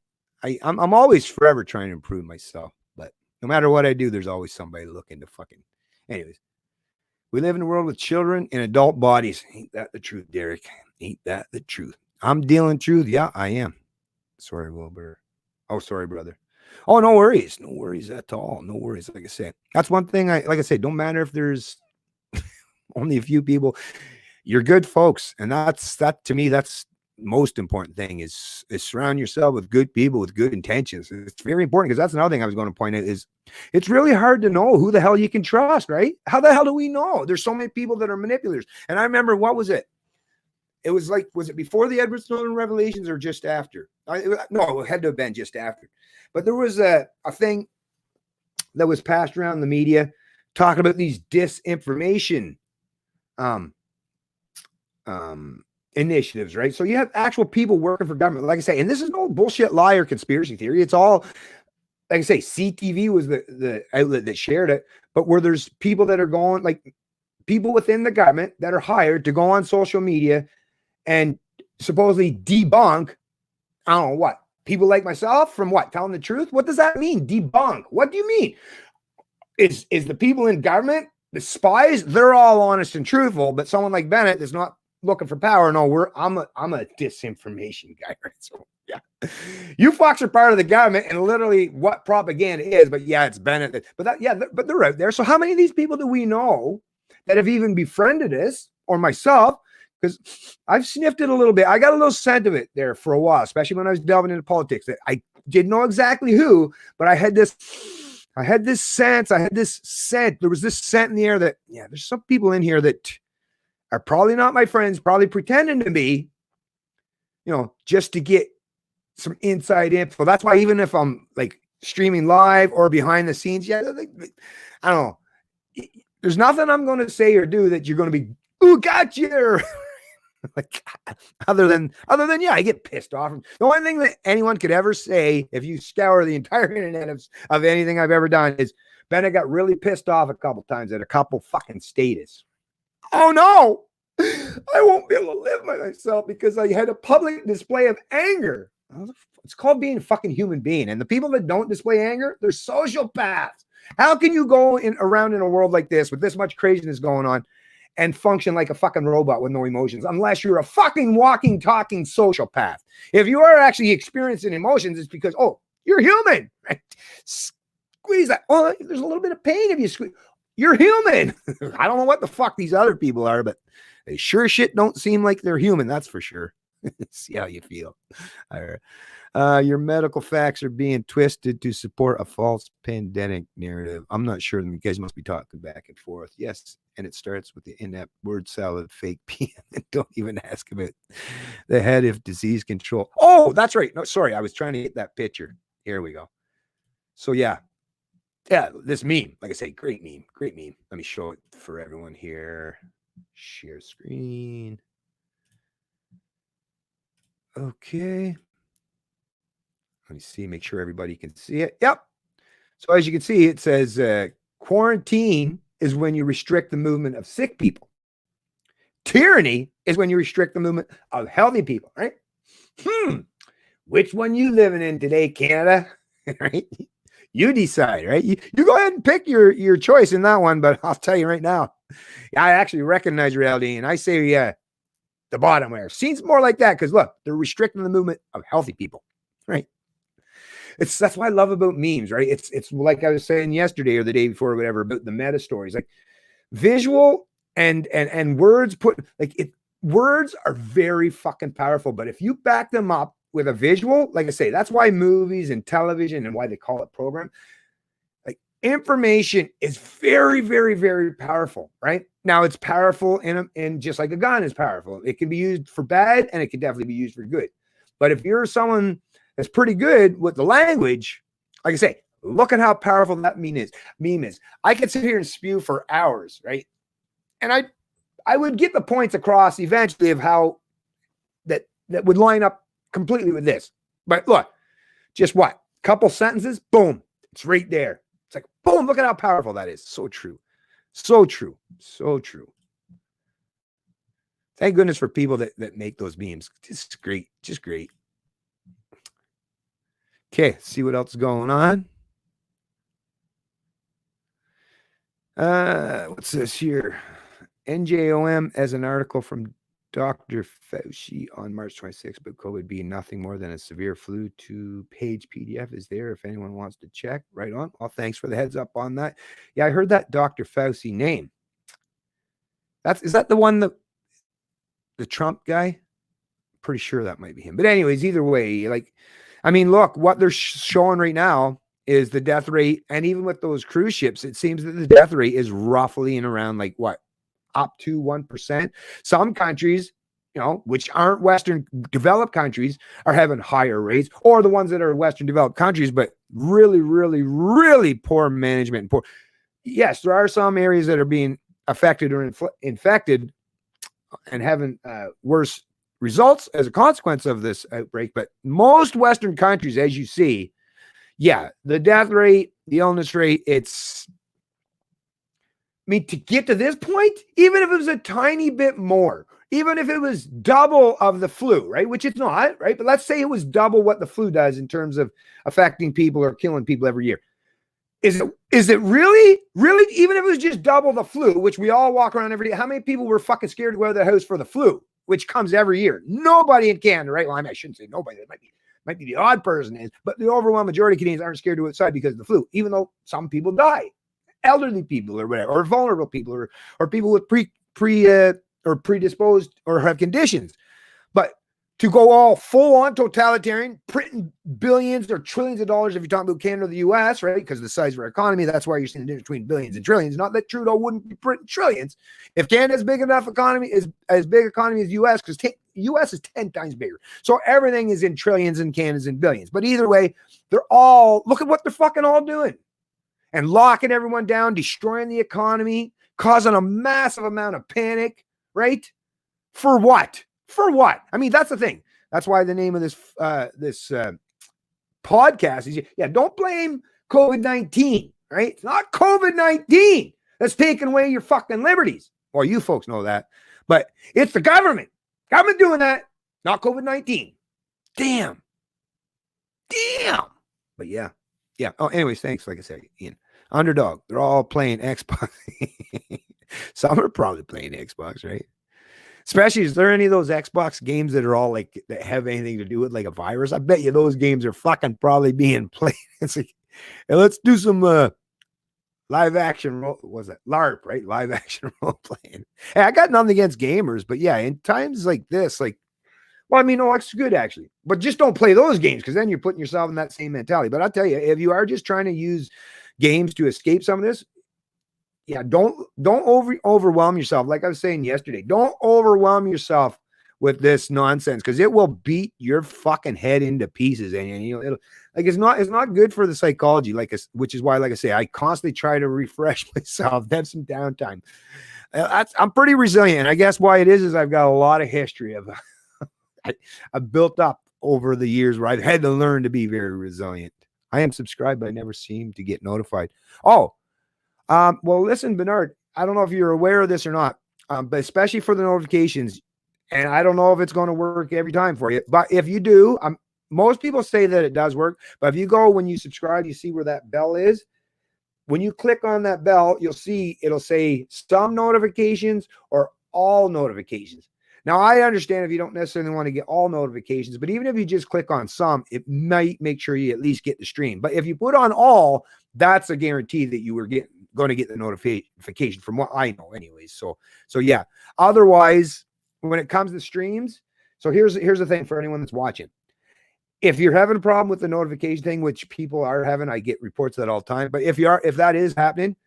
I'm always forever trying to improve myself, but no matter what I do, there's always somebody looking to fucking, anyways. We live in a world with children in adult bodies. Ain't that the truth, Derek? Ain't that the truth? I'm dealing truth. Yeah, I am. Sorry, Wilbur. Oh, sorry, brother. Oh, no worries. No worries at all. No worries. Like I said, that's one thing. Like I said, don't matter if there's only a few people. You're good folks. And that to me, that's most important thing is surround yourself with good people with good intentions. It's very important, because that's another thing I was going to point out is it's really hard to know who the hell you can trust, right? How the hell do we know? There's so many people that are manipulators. And I remember, what was it? It was like, was it before the Edward Snowden revelations or just after? No, it had to have been just after. But there was a thing that was passed around the media talking about these disinformation initiatives, right? So you have actual people working for government, like I say, and this is no bullshit lie or conspiracy theory. It's all, like I say, CTV was the outlet that shared it, but where there's people that are going, like people within the government that are hired to go on social media and supposedly debunk, I don't know what, people like myself from what? Telling the truth? What does that mean? Debunk. What do you mean? Is the people in government, the spies, they're all honest and truthful, but someone like Bennett is not looking for power. No, I'm a disinformation guy. Right? So yeah, you fucks are part of the government and literally what propaganda is. But yeah, it's Bennett. But but they're out there. So how many of these people do we know that have even befriended us or myself? Because I've sniffed it a little bit. I got a little scent of it there for a while, especially when I was delving into politics. That I didn't know exactly who, but I had this sense. There was this scent in the air that, yeah, there's some people in here that are probably not my friends, probably pretending to be, just to get some inside info. That's why even if I'm like streaming live or behind the scenes, I don't know. There's nothing I'm going to say or do that you're going to be, ooh, gotcha. Like other than yeah, I get pissed off. The only thing that anyone could ever say, if you scour the entire internet of anything I've ever done, is Bennett got really pissed off a couple times at a couple fucking status. Oh no, I won't be able to live by myself because I had a public display of anger. It's called being a fucking human being. And the people that don't display anger, they're sociopaths. How can you go around in a world like this with this much craziness going on and function like a fucking robot with no emotions, unless you're a fucking walking, talking sociopath? If you are actually experiencing emotions, it's because, oh, you're human, right? Squeeze that. Oh, there's a little bit of pain if you squeeze. You're human. I don't know what the fuck these other people are, but they sure shit don't seem like they're human. That's for sure. See how you feel. Your medical facts are being twisted to support a false pandemic narrative. I'm not sure. You guys must be talking back and forth. Yes, and it starts with the inept word salad fake PM. And don't even ask about the head of disease control. Oh, that's right. No, sorry. I was trying to get that picture. Here we go. So yeah, this meme. Like I say, great meme. Let me show it for everyone here. Share screen. Okay. Let me see, make sure everybody can see it. Yep. So as you can see, it says quarantine is when you restrict the movement of sick people. Tyranny is when you restrict the movement of healthy people, right? Which one you living in today, Canada? Right? You decide, right? You go ahead and pick your choice in that one, but I'll tell you right now, I actually recognize reality, and I say, the bottom where seems more like that because look, they're restricting the movement of healthy people, right? That's what I love about memes, right? It's like I was saying yesterday or the day before or whatever about the meta stories, like visual and words words are very fucking powerful, but if you back them up with a visual, like I say, that's why movies and television and why they call it program. Like information is very, very, very powerful, right? Now it's powerful in just like a gun is powerful. It can be used for bad and it can definitely be used for good. But if you're someone that's pretty good with the language, like I say, look at how powerful that meme is. I could sit here and spew for hours, right? And I would get the points across eventually of how that would line up completely with this. But look, just what? Couple sentences, boom, it's right there. It's like, boom, look at how powerful that is. So true. So true. So true. Thank goodness for people that make those memes. Just great. Just great. Okay, see what else is going on. What's this here? NJOM as an article from Dr. Fauci on March 26th, but COVID being nothing more than a severe flu. 2-page PDF is there if anyone wants to check. Right on. Well, thanks for the heads up on that. Yeah, I heard that Dr. Fauci name. Is that the one the Trump guy? Pretty sure that might be him. But anyways, either way, look, what they're showing right now is the death rate. And even with those cruise ships, it seems that the death rate is roughly in around up to 1%. Some countries, which aren't Western developed countries, are having higher rates, or the ones that are Western developed countries, but really, really, really poor management. Yes, there are some areas that are being affected or infected and having worse results as a consequence of this outbreak. But most Western countries, as you see, the death rate, the illness rate, to get to this point, even if it was a tiny bit more, even if it was double of the flu, right? Which it's not, right? But let's say it was double what the flu does in terms of affecting people or killing people every year. Is it really, even if it was just double the flu, which we all walk around every day? How many people were fucking scared to go out of the house for the flu? which comes every year. Nobody in Canada, right? Well, I shouldn't say nobody. It might be the odd person is, but the overwhelming majority of Canadians aren't scared to go outside because of the flu, even though some people die, elderly people or whatever, or vulnerable people, or people with or predisposed or have conditions. But to go all full on totalitarian, printing billions or trillions of dollars if you're talking about Canada or the US, right? Because of the size of our economy, that's why you're seeing the difference between billions and trillions. Not that Trudeau wouldn't be printing trillions. If Canada's big enough economy, is as big economy as US, because US is 10 times bigger. So everything is in trillions and Canada's in billions. But either way, they're all, look at what they're fucking all doing. And locking everyone down, destroying the economy, causing a massive amount of panic, right? For what? For what? I mean, that's the thing. That's why the name of this podcast is, don't blame COVID-19, right? It's not COVID-19 that's taking away your fucking liberties. Well, you folks know that, but it's the government. Government doing that, not COVID-19. Damn. But yeah. Oh, anyways, thanks. Like I said, Ian. Underdog. They're all playing Xbox. Some are probably playing Xbox, right? Especially, is there any of those Xbox games that are all like, that have anything to do with like a virus? I bet you those games are fucking probably being played. It's like, hey, let's do some live action role. Was it LARP, right? Live action role playing. Hey, I got nothing against gamers, but yeah, in times like this, like, well, I mean, no, it's good actually, but just don't play those games because then you're putting yourself in that same mentality. But I'll tell you, if you are just trying to use games to escape some of this, yeah, don't overwhelm yourself. Like I was saying yesterday, don't overwhelm yourself with this nonsense because it will beat your fucking head into pieces. And you know, it's not good for the psychology. Which is why, like I say, I constantly try to refresh myself, have some downtime. I'm pretty resilient. I guess why it is I've got a lot of history of I've built up over the years where I've had to learn to be very resilient. I am subscribed, but I never seem to get notified. Oh. Well, listen, Bernard, I don't know if you're aware of this or not, but especially for the notifications, and I don't know if it's going to work every time for you, but if you do, most people say that it does work, but if you go, when you subscribe, you see where that bell is. When you click on that bell, you'll see, it'll say some notifications or all notifications. Now, I understand if you don't necessarily want to get all notifications, but even if you just click on some, it might make sure you at least get the stream. But if you put on all, that's a guarantee that you were going to get the notification from what I know anyways. So yeah. Otherwise, when it comes to streams, so here's the thing for anyone that's watching. If you're having a problem with the notification thing, which people are having, I get reports of that all the time. But if that is happening,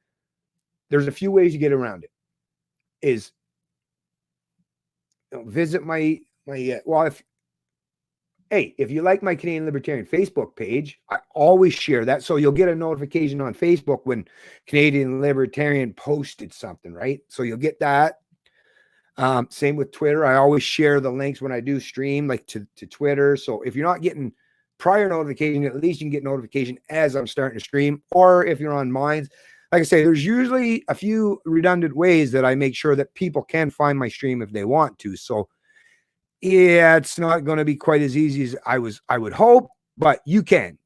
there's a few ways you get around it. Is visit my if you like my Canadian Libertarian Facebook page, I always share that. So you'll get a notification on Facebook when Canadian Libertarian posted something, right? So you'll get that. Same with Twitter. I always share the links when I do stream, like to Twitter. So if you're not getting prior notification, at least you can get notification as I'm starting to stream. Or if you're on Minds, like I say, there's usually a few redundant ways that I make sure that people can find my stream if they want to. So yeah, it's not going to be quite as easy as I would hope, but you can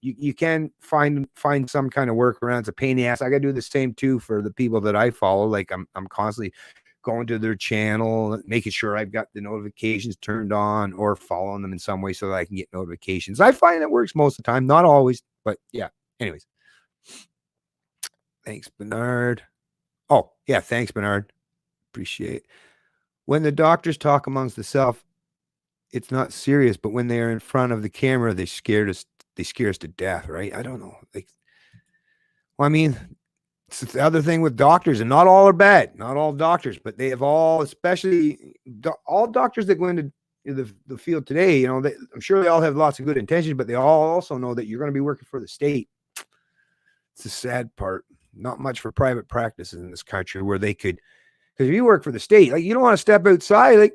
find some kind of workaround. It's a pain in the ass. I got to do the same too for the people that I follow. Like I'm constantly going to their channel, making sure I've got the notifications turned on or following them in some way so that I can get notifications. I find it works most of the time, not always, but yeah. Anyways, thanks, Bernard. Oh yeah, thanks, Bernard. Appreciate it. When the doctors talk amongst themselves, it's not serious, but when they are in front of the camera, they scare us to death, right? I don't know. Well, I mean, it's the other thing with doctors, and not all are bad, not all doctors, but they have all, especially all doctors that go into the field today, you know, I'm sure they all have lots of good intentions, but they all also know that you're going to be working for the state. It's the sad part. Not much for private practices in this country where they could, because if you work for the state, like you don't want to step outside, like,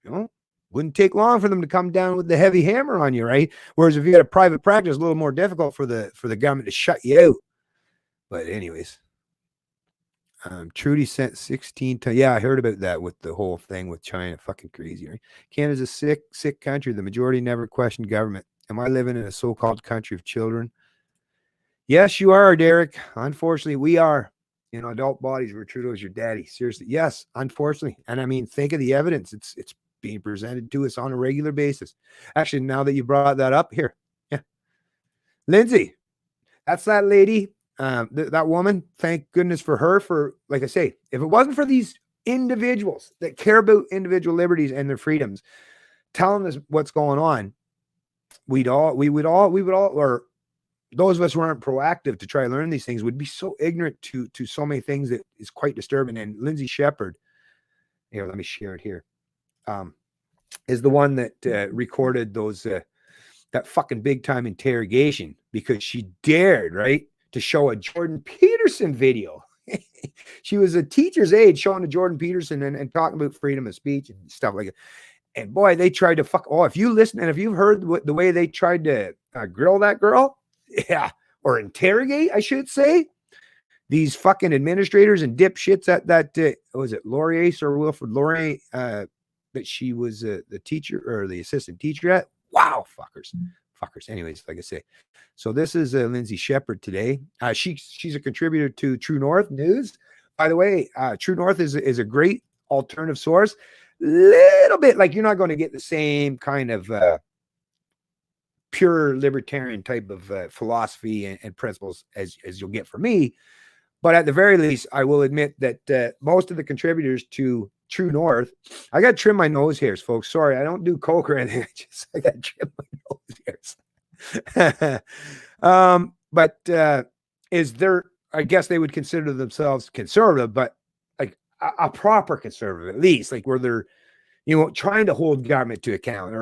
you know, wouldn't take long for them to come down with the heavy hammer on you, right? Whereas if you had a private practice, a little more difficult for the government to shut you out. But anyways, Trudy sent 16 to, yeah, I heard about that with the whole thing with China. Fucking crazy, right? Canada's a sick country. The majority never questioned government. Am I living in a so-called country of children? Yes, you are, Derek. Unfortunately, we are. Adult bodies where Trudeau's your daddy. Seriously. Yes, unfortunately. And I mean, think of the evidence. It's being presented to us on a regular basis. Actually, now that you brought that up here, yeah, Lindsay, that's that lady, that woman. Thank goodness for her. For, like I say, if it wasn't for these individuals that care about individual liberties and their freedoms, telling us what's going on, we would all, or those of us who aren't proactive to try to learn these things would be so ignorant to so many things that is quite disturbing. And Lindsay Shepard, here, let me share it here, is the one that recorded those that fucking big time interrogation because she dared, right, to show a Jordan Peterson video. She was a teacher's aide showing a Jordan Peterson and talking about freedom of speech and stuff like that. And boy, they tried to if you listen and if you've heard the way they tried to grill that girl, yeah, or interrogate, I should say, these fucking administrators and dipshits at that, was it Laurier or Wilfrid Laurier, that she was the teacher or the assistant teacher at? Wow, fuckers. Anyways, like I say, so this is Lindsay Shepard today. She's a contributor to True North News. By the way, True North is a great alternative source. Little bit like you're not going to get the same kind of pure libertarian type of philosophy and principles as you'll get from me. But at the very least, I will admit that most of the contributors to True North, I got to trim my nose hairs, folks. Sorry, I don't do coke or anything. I got to trim my nose hairs. But is there, I guess they would consider themselves conservative, but like a proper conservative, at least, like where they're, trying to hold government to account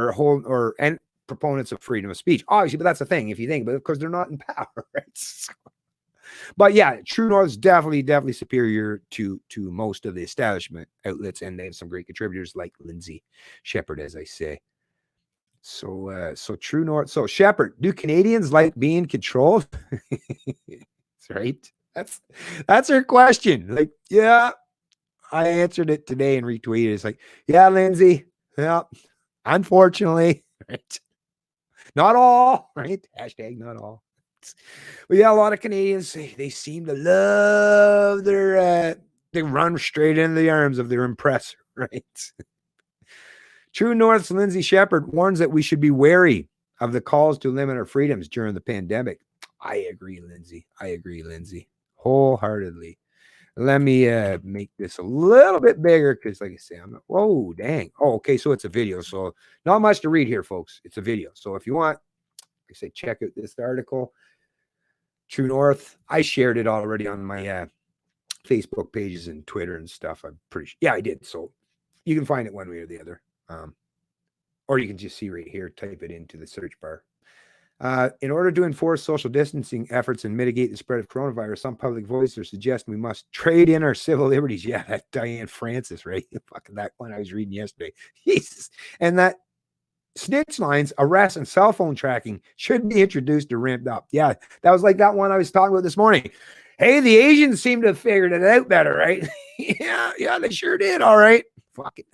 and proponents of freedom of speech, obviously. But that's the thing, if you think, but of course they're not in power, right? But yeah, True North is definitely superior to most of the establishment outlets, and they have some great contributors like Lindsay Shepard, as I say. So True North. So Shepard, do Canadians like being controlled? That's right. That's her question. Like, yeah, I answered it today and retweeted. It's like, yeah, Lindsay. Yeah, unfortunately, right? Not all, right? Hashtag not all. But yeah, a lot of Canadians, they seem to love they run straight into the arms of their oppressor, right? True North's Lindsay Shepard warns that we should be wary of the calls to limit our freedoms during the pandemic. I agree, Lindsay. Wholeheartedly. Let me make this a little bit bigger because, like I say, I'm not, whoa, dang. Oh, okay, so it's a video. So not much to read here, folks. It's a video. So if you want, like I say, check out this article. True North. I shared it already on my Facebook pages and Twitter and stuff. I'm pretty sure. Yeah, I did. So you can find it one way or the other. Or you can just see right here, type it into the search bar. In order to enforce social distancing efforts and mitigate the spread of coronavirus, some public voices are suggesting we must trade in our civil liberties. Yeah, that Diane Francis, right? Fucking that one I was reading yesterday. Jesus. And that snitch lines, arrests, and cell phone tracking should be introduced or ramped up. Yeah, that was like that one I was talking about this morning. Hey, the Asians seem to have figured it out better, right? yeah, they sure did. All right. Fuck it.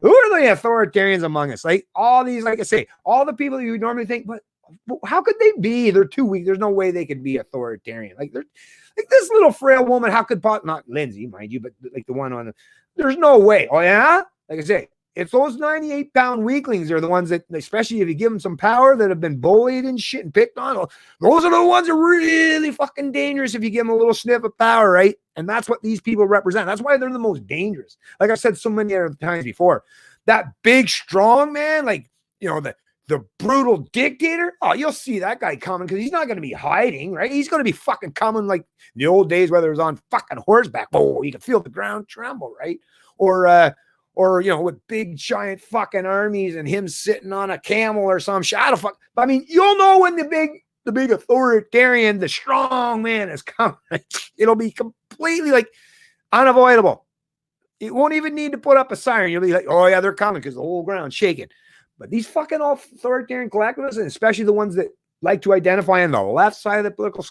Who are the authoritarians among us? Like all these, like I say, all the people you would normally think, but how could they be? They're too weak. There's no way they could be authoritarian. Like they're like this little frail woman. How could not Lindsay, mind you, but like the one on the, there's no way. Oh yeah, like I say, it's those 98-pound weaklings are the ones that, especially if you give them some power, that have been bullied and shit and picked on. Those are the ones that are really fucking dangerous if you give them a little sniff of power, right? And that's what these people represent. That's why they're the most dangerous. Like I've said so many other times before, that big, strong man, like, the brutal dictator, oh, you'll see that guy coming because he's not going to be hiding, right? He's going to be fucking coming like the old days, whether it was on fucking horseback. Oh, you can feel the ground tremble, right? Or with big giant fucking armies and him sitting on a camel or some shadow fuck. I mean, you'll know when the big authoritarian, the strong man is coming. It'll be completely like unavoidable. It won't even need to put up a siren. You'll be like, oh yeah, they're coming because the whole ground's shaking. But these fucking authoritarian collectivists, and especially the ones that like to identify on the left side of the political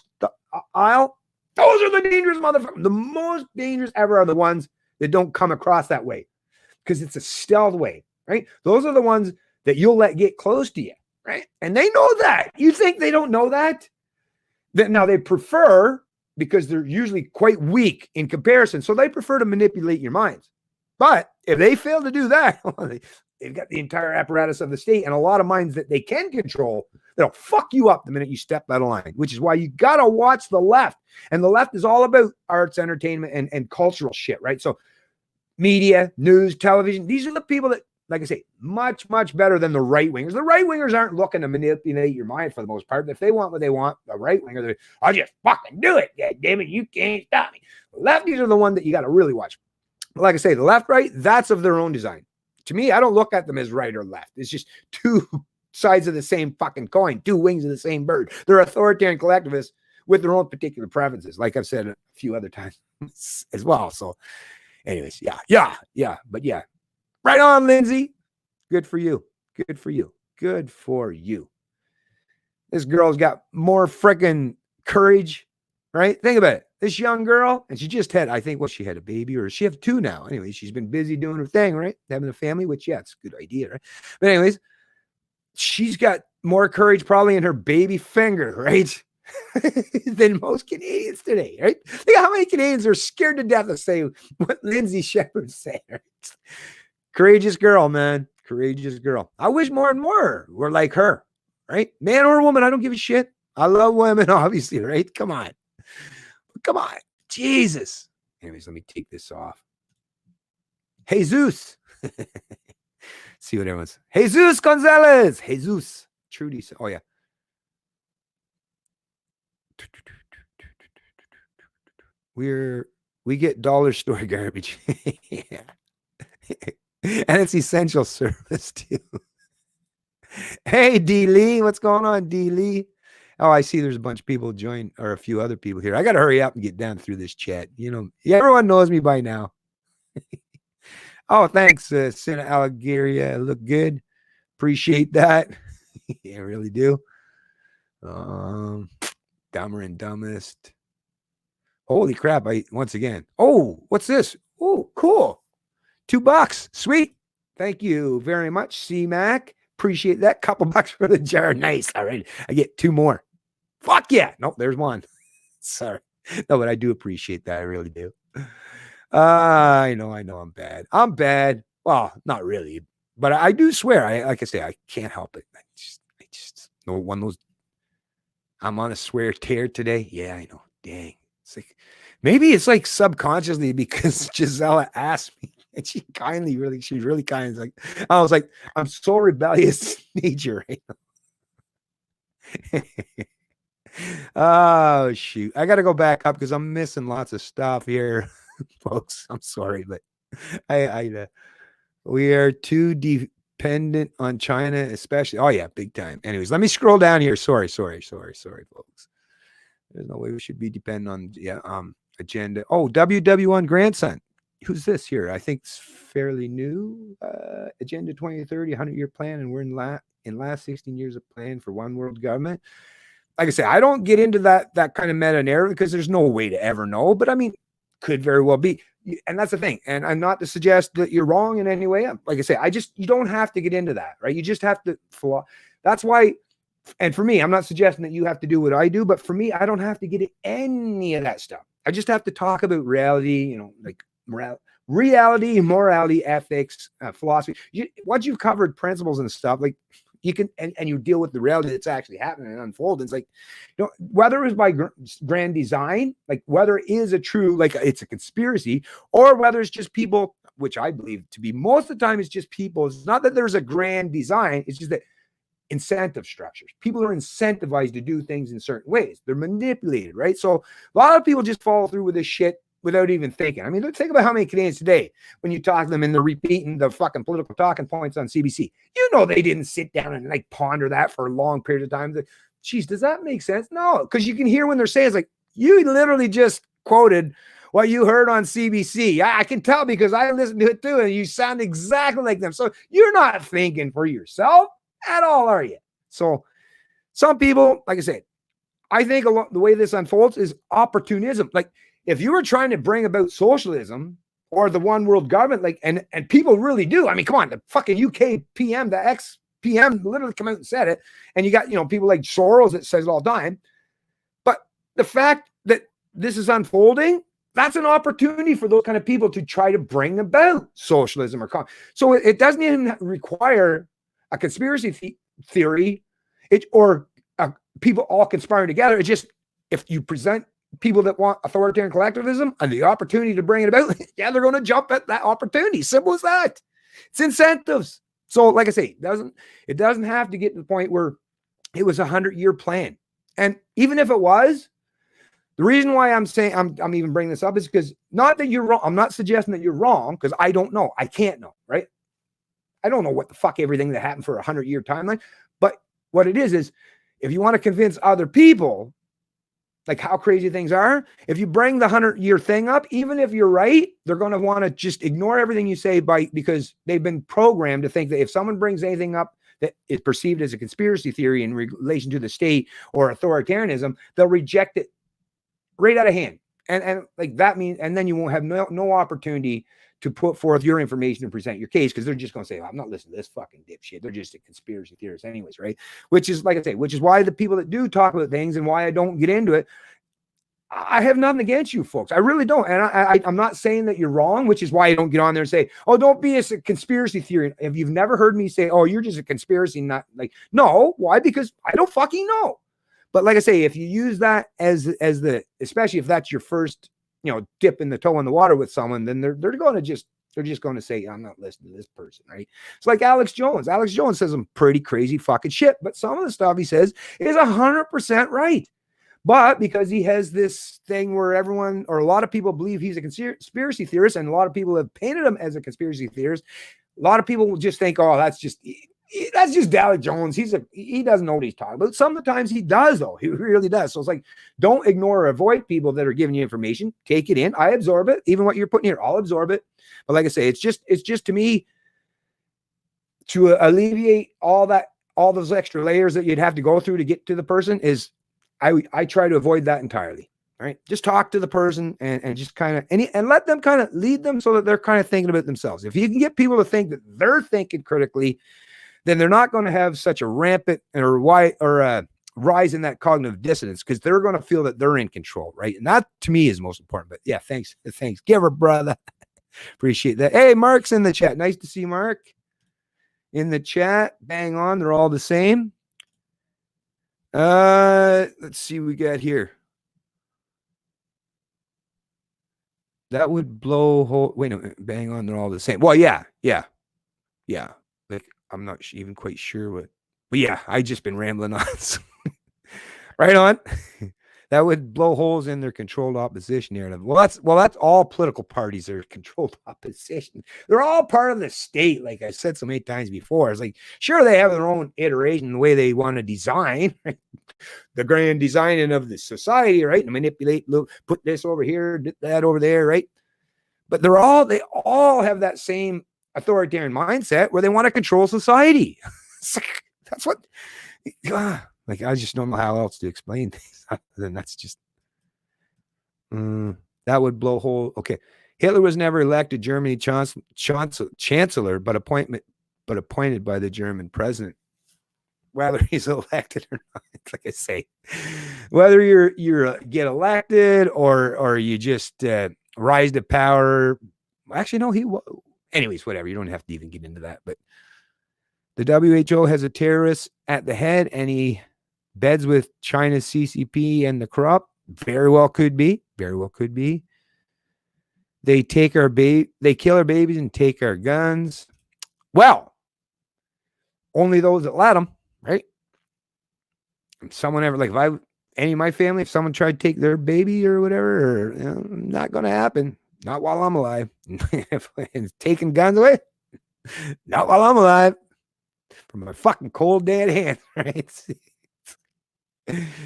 aisle, those are the dangerous motherfuckers. The most dangerous ever are the ones that don't come across that way, because it's a stealth way, right? Those are the ones that you'll let get close to you, right? And they know that. You think they don't know that? Now they prefer, because they're usually quite weak in comparison, so they prefer to manipulate your minds. But if they fail to do that, they've got the entire apparatus of the state and a lot of minds that they can control that'll fuck you up the minute you step out of line, which is why you got to watch the left. And the left is all about arts, entertainment, and cultural shit, right? So media, news, television, these are the people that, like I say, much, much better than the right wingers. The right wingers aren't looking to manipulate your mind for the most part. If they want what they want, the right winger, I'll just fucking do it. God damn it, you can't stop me. Lefties are the one that you got to really watch. But like I say, the left, right, that's of their own design. To me, I don't look at them as right or left. It's just two sides of the same fucking coin, two wings of the same bird. They're authoritarian collectivists with their own particular preferences, like I've said a few other times as well. So anyways, yeah. But yeah, right on, Lindsay. Good for you. Good for you. Good for you. This girl's got more freaking courage, right? Think about it. This young girl, and she just had, I think, she had a baby, or she have two now. Anyway, she's been busy doing her thing, right? Having a family, which, yeah, it's a good idea, right? But anyways, she's got more courage probably in her baby finger, right? Than most Canadians today, right? Think how many Canadians are scared to death to say what Lindsay Shepard said, right? Courageous girl, man. Courageous girl. I wish more and more were like her, right? Man or woman, I don't give a shit. I love women, obviously, right? Come on. Jesus. Anyways, let me take this off. Hey, Zeus. See what everyone's. Hey, Zeus Gonzales. Hey, Zeus. Trudy. Oh, yeah. We get dollar store garbage. Yeah. And it's essential service too. Hey, D. Lee. What's going on, D. Lee? Oh, I see there's a bunch of people join, or a few other people here. I got to hurry up and get down through this chat. You know, yeah, everyone knows me by now. Oh, thanks, Sina Allegoria. Look good. Appreciate that. I really do. Dumber and Dumbest. Holy crap. Once again. Oh, what's this? Oh, cool. $2. Sweet. Thank you very much, C-Mac. Appreciate that. Couple bucks for the jar. Nice. All right. I get 2 more. Fuck yeah. Nope, there's 1. Sorry. No, but I do appreciate that. I really do. I know I'm bad. I'm bad. Well, not really. But I do swear. Like I say, I can't help it. I just know one of those. I'm on a swear tear today. Yeah, I know. Dang. It's like, maybe it's like subconsciously because Gisela asked me. And she's really kind. Like, I was like, I'm so rebellious nature right now. Oh, shoot. I got to go back up because I'm missing lots of stuff here, folks. I'm sorry, but we are too dependent on China, especially. Oh, yeah, big time. Anyways, let me scroll down here. Sorry, folks. There's no way we should be dependent on, agenda. Oh, WW1 grandson. Who's this here? I think it's fairly new. Agenda 2030, 100-year plan, and we're in last 16 years of plan for one world government. Like I say, I don't get into that kind of meta narrative because there's no way to ever know. But I mean, could very well be. And that's the thing. And I'm not to suggest that you're wrong in any way. Like I say, you don't have to get into that, right? You just have to follow. That's why. And for me, I'm not suggesting that you have to do what I do, but for me, I don't have to get into any of that stuff. I just have to talk about reality, like reality, morality, ethics, philosophy. Once you've covered principles and stuff, like you can, and you deal with the reality that's actually happening and unfolding. It's like, whether it's by grand design, like whether it is a true, like it's a conspiracy, or whether it's just people, which I believe to be most of the time, it's just people. It's not that there's a grand design. It's just that incentive structures. People are incentivized to do things in certain ways. They're manipulated, right? So a lot of people just follow through with this shit without even thinking. I mean, think about how many Canadians today, when you talk to them and they're repeating the fucking political talking points on CBC, they didn't sit down and like ponder that for a long period of time. Geez, does that make sense? No, because you can hear when they're saying, it's like, you literally just quoted what you heard on CBC. I can tell because I listened to it too, and you sound exactly like them. So you're not thinking for yourself at all, are you? So some people, like I said, I think the way this unfolds is opportunism. Like, if you were trying to bring about socialism or the one world government, like, and people really do. I mean, come on, the fucking UK PM, the ex-PM literally come out and said it. And you got, people like Soros that says it all the time. But the fact that this is unfolding, That's an opportunity for those kind of people to try to bring about socialism or so it doesn't even require a conspiracy theory, or people all conspiring together. It's just if you present people that want authoritarian collectivism and the opportunity to bring it about, yeah, they're going to jump at that opportunity. Simple as that. It's incentives. So, like I say, it doesn't have to get to the point where it was a 100-year plan. And even if it was, the reason why I'm saying I'm even bringing this up is because not that you're wrong. I'm not suggesting that you're wrong, because I don't know. I can't know, right? I don't know what the fuck everything that happened for a 100-year timeline. But what it is if you want to convince other people like how crazy things are, if you bring the 100-year thing up, even if you're right, they're going to want to just ignore everything you say because they've been programmed to think that if someone brings anything up that is perceived as a conspiracy theory in relation to the state or authoritarianism, they'll reject it right out of hand. And like that means, and then you won't have no opportunity to put forth your information and present your case, because they're just going to say, oh, I'm not listening to this fucking dipshit. They're just a conspiracy theorist anyways, right? Which is, like I say, which is why the people that do talk about things and why I don't get into it, I have nothing against you folks. I really don't. And I'm not saying that you're wrong, which is why I don't get on there and say, oh, don't be a conspiracy theory. If you've never heard me say, oh, you're just a conspiracy, not like, no, why? Because I don't fucking know. But like I say, if you use that as especially if that's your first, dipping the toe in the water with someone, then they're just going to say, I'm not listening to this person, right? It's like Alex Jones. Alex Jones says some pretty crazy fucking shit, but some of the stuff he says is 100% right. But because he has this thing where everyone or a lot of people believe he's a conspiracy theorist, and a lot of people have painted him as a conspiracy theorist, a lot of people will just think, oh, that's just Alex Jones. He doesn't know what he's talking about. Sometimes he does, though. He really does. So it's like, don't ignore or avoid people that are giving you information. Take it in. I absorb it. Even what you're putting here, I'll absorb it. But like I say, it's just to me, to alleviate all those extra layers that you'd have to go through to get to the person, is I try to avoid that entirely. All right. Just talk to the person and just kind of, and let them kind of lead them so that they're kind of thinking about themselves. If you can get people to think that they're thinking critically, then they're not going to have such a rampant or rise in that cognitive dissonance, because they're going to feel that they're in control, right? And that to me is most important. But yeah, thanks, giver, brother. Appreciate that. Hey, Mark's in the chat. Nice to see Mark in the chat. Bang on, they're all the same. Let's see what we got here. That would blow whole. Wait a minute. Bang on, they're all the same. Well, yeah. Like, I'm not even quite sure what, but yeah, I just been rambling on. Right on. That would blow holes in their controlled opposition narrative. Well, that's all political parties are controlled opposition. They're all part of the state. Like I said so many times before, it's like, sure, they have their own iteration, the way they want to design, right? The grand designing of the society, right? And manipulate, look, put this over here, that over there, right? But they all have that same authoritarian mindset where they want to control society. That's what, like, I just don't know how else to explain things. Then that's just, that would blow hole. Okay. Hitler was never elected Germany chancellor, but appointed by the German president. Whether he's elected or not, like I say, whether you're get elected or you just rise to power. Actually, no, anyways, whatever. You don't have to even get into that. But the WHO has a terrorist at the head, and he beds with China's CCP and the corrupt. Very well could be. Very well could be. They take they kill our babies and take our guns. Well, only those that let them, right? If someone ever, like, if any of my family, if someone tried to take their baby or whatever, not going to happen. Not while I'm alive. Taking guns away, not while I'm alive. From my fucking cold dead hand, right?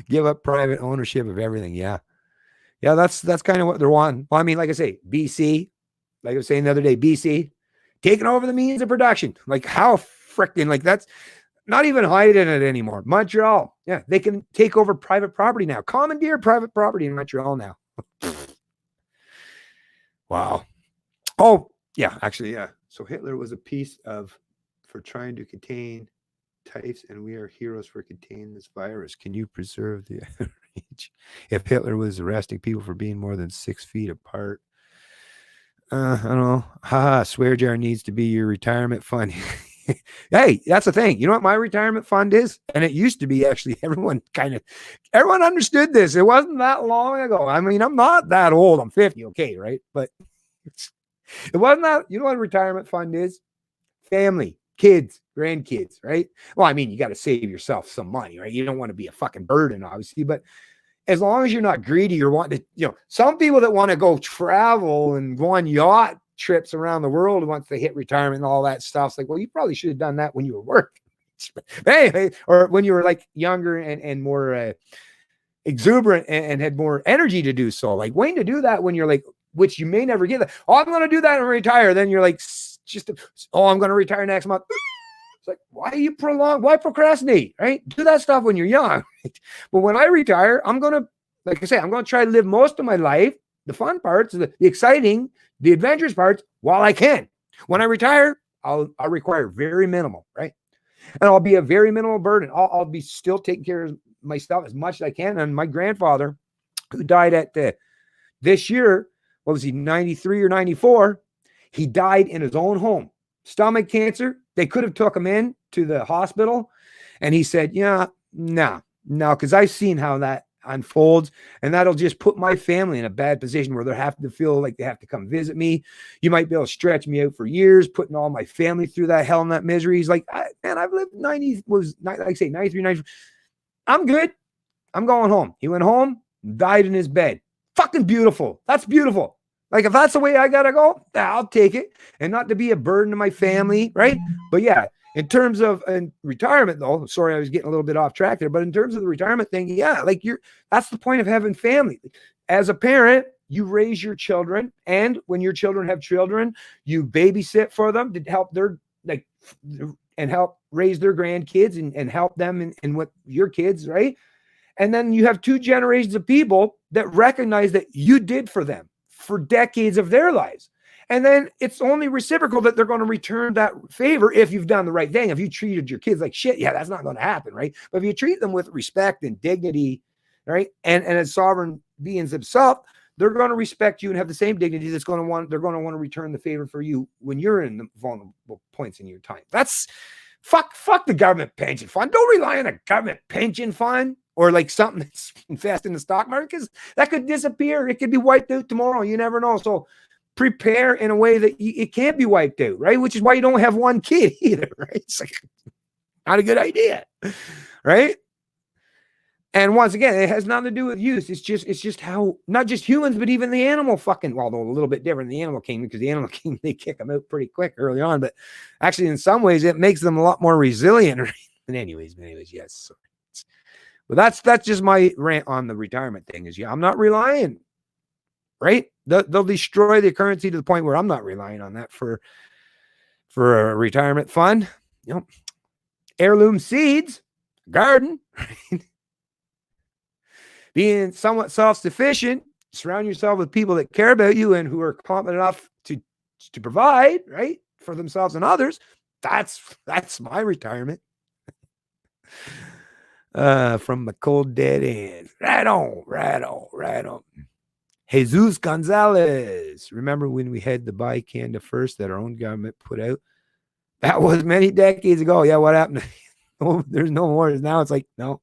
Give up private ownership of everything. Yeah, that's kind of what they're wanting. Well, I mean, like I say, BC, like I was saying the other day, BC taking over the means of production. Like, how freaking, like, that's not even hiding it anymore. Montreal, yeah, they can take over private property now. Commandeer private property in Montreal now. Wow. Oh, yeah, actually, yeah. So Hitler was a piece of for trying to contain typhus, and we are heroes for containing this virus. Can you preserve the If Hitler was arresting people for being more than 6 feet apart. I don't know. Haha, swear jar needs to be your retirement fund. Hey, that's the thing. You know what my retirement fund is? And it used to be actually everyone understood this. It wasn't that long ago. I mean, I'm not that old. I'm 50. Okay. Right. But it wasn't that, you know what a retirement fund is? Family, kids, grandkids. Right. Well, I mean, you got to save yourself some money, right? You don't want to be a fucking burden, obviously, but as long as you're not greedy or want to, some people that want to go travel and go on yacht trips around the world once they hit retirement and all that stuff. It's like, well, you probably should have done that when you were working. Anyway, or when you were like younger and more exuberant and had more energy to do so. Like waiting to do that when you're like, which you may never get that. Oh, I'm going to do that and retire. Then you're like, I'm going to retire next month. It's like, why procrastinate, right? Do that stuff when you're young. Right? But when I retire, I'm going to try to live most of my life, the fun parts, the exciting, the adventurous parts, while I can. When I retire, I'll require very minimal, right? And I'll be a very minimal burden. I'll be still taking care of myself as much as I can. And my grandfather, who died at this year, what was he, 93 or 94? He died in his own home. Stomach cancer. They could have took him in to the hospital. And he said, no, because I've seen how that unfolds. And that'll just put my family in a bad position where they have to feel like they have to come visit me. You might be able to stretch me out for years, putting all my family through that hell and that misery. He's like, I've lived 93, 94. I'm good. I'm going home. He went home, died in his bed. Fucking beautiful. That's beautiful. Like, if that's the way I got to go, I'll take it. And not to be a burden to my family, right? But yeah, in terms of retirement, though, sorry, I was getting a little bit off track there, but in terms of the retirement thing, yeah, like that's the point of having family. As a parent, you raise your children, and when your children have children, you babysit for them to help and help raise their grandkids and help them in what your kids, right? And then you have two generations of people that recognize that you did for them for decades of their lives. And then it's only reciprocal that they're going to return that favor if you've done the right thing. If you treated your kids like shit, yeah, that's not going to happen, right? But if you treat them with respect and dignity, right, and as sovereign beings themselves, they're going to respect you and have the same dignity they're going to want to return the favor for you when you're in the vulnerable points in your time. That's fuck the government pension fund. Don't rely on a government pension fund or like something that's invest in the stock market, because that could disappear. It could be wiped out tomorrow. You never know. So prepare in a way that it can't be wiped out, right? Which is why you don't have one kid either, right? It's like not a good idea, right? And once again, it has nothing to do with use. It's just how not just humans, but even the animal although a little bit different in the animal kingdom, because the animal kingdom, they kick them out pretty quick early on. But actually, in some ways, it makes them a lot more resilient. And anyways, yes. But that's just my rant on the retirement thing. Is I'm not relying, right? They'll destroy the currency to the point where I'm not relying on that for a retirement fund. Heirloom seeds, garden, right? Being somewhat self-sufficient, surround yourself with people that care about you and who are competent enough to provide, right, for themselves and others. That's my retirement. From the cold dead end. Right on. Zeus Gonzales. Remember when we had the buy Canada first that our own government put out? That was many decades ago. Yeah, what happened? There's no more. Now it's like, no.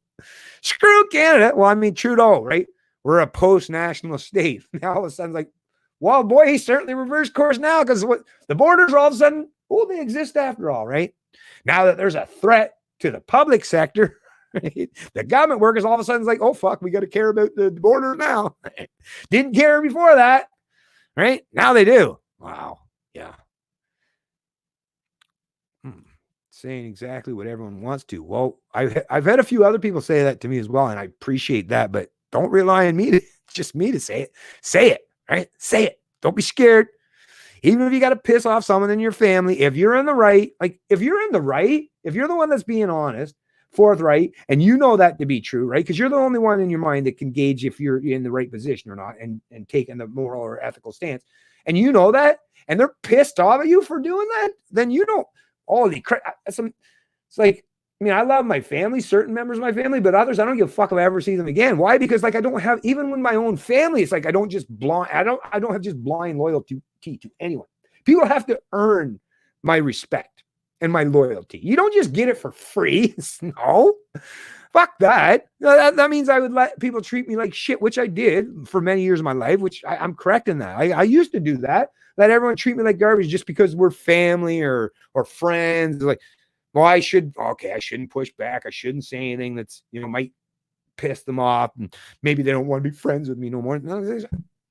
Screw Canada. Well, I mean, Trudeau, right? We're a post-national state. Now all of a sudden, like, well, boy, he certainly reversed course now, because the borders are all of a sudden, they exist after all, right? Now that there's a threat to the public sector, right? The government workers all of a sudden is like, oh, fuck, we got to care about the borders now. Didn't care before that, right? Now they do. Wow. Yeah. Saying exactly what everyone wants to. Well, I've had a few other people say that to me as well, and I appreciate that, but don't rely on me. It's just me to say it. Say it, right? Say it. Don't be scared. Even if you got to piss off someone in your family, if you're in the right, if you're the one that's being honest, forthright, and you know that to be true, right? Because you're the only one in your mind that can gauge if you're in the right position or not, and taking the moral or ethical stance. And you know that, and they're pissed off at you for doing that, then you don't. Holy crap. It's like, I mean, I love my family, certain members of my family, but others, I don't give a fuck if I ever see them again. Why? Because like I don't have, even with my own family, it's like I don't have just blind loyalty to anyone. People have to earn my respect and my loyalty. You don't just get it for free. No. Fuck that. That means I would let people treat me like shit, which I did for many years of my life, which I'm correcting that. I used to do that. Let everyone treat me like garbage just because we're family or friends. Like, well, I shouldn't push back. I shouldn't say anything that's, might piss them off. And maybe they don't want to be friends with me no more. No,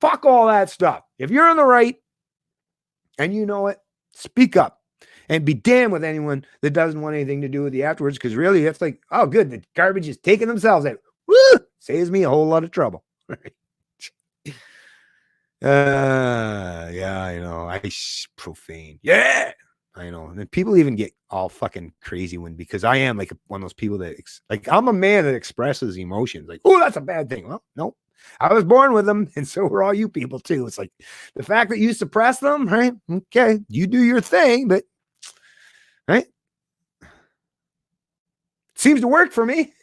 fuck all that stuff. If you're in the right and you know it, speak up and be damned with anyone that doesn't want anything to do with you afterwards. Because really, it's like, oh, good. The garbage is taking themselves out. Woo! Saves me a whole lot of trouble. Yeah, I know. Profane. Yeah. I know. And then people even get all fucking crazy because I am like one of those people that I'm a man that expresses emotions. Like, oh, that's a bad thing. Well, no, I was born with them, and so were all you people too. It's like the fact that you suppress them, right? Okay, you do your thing, but right, seems to work for me.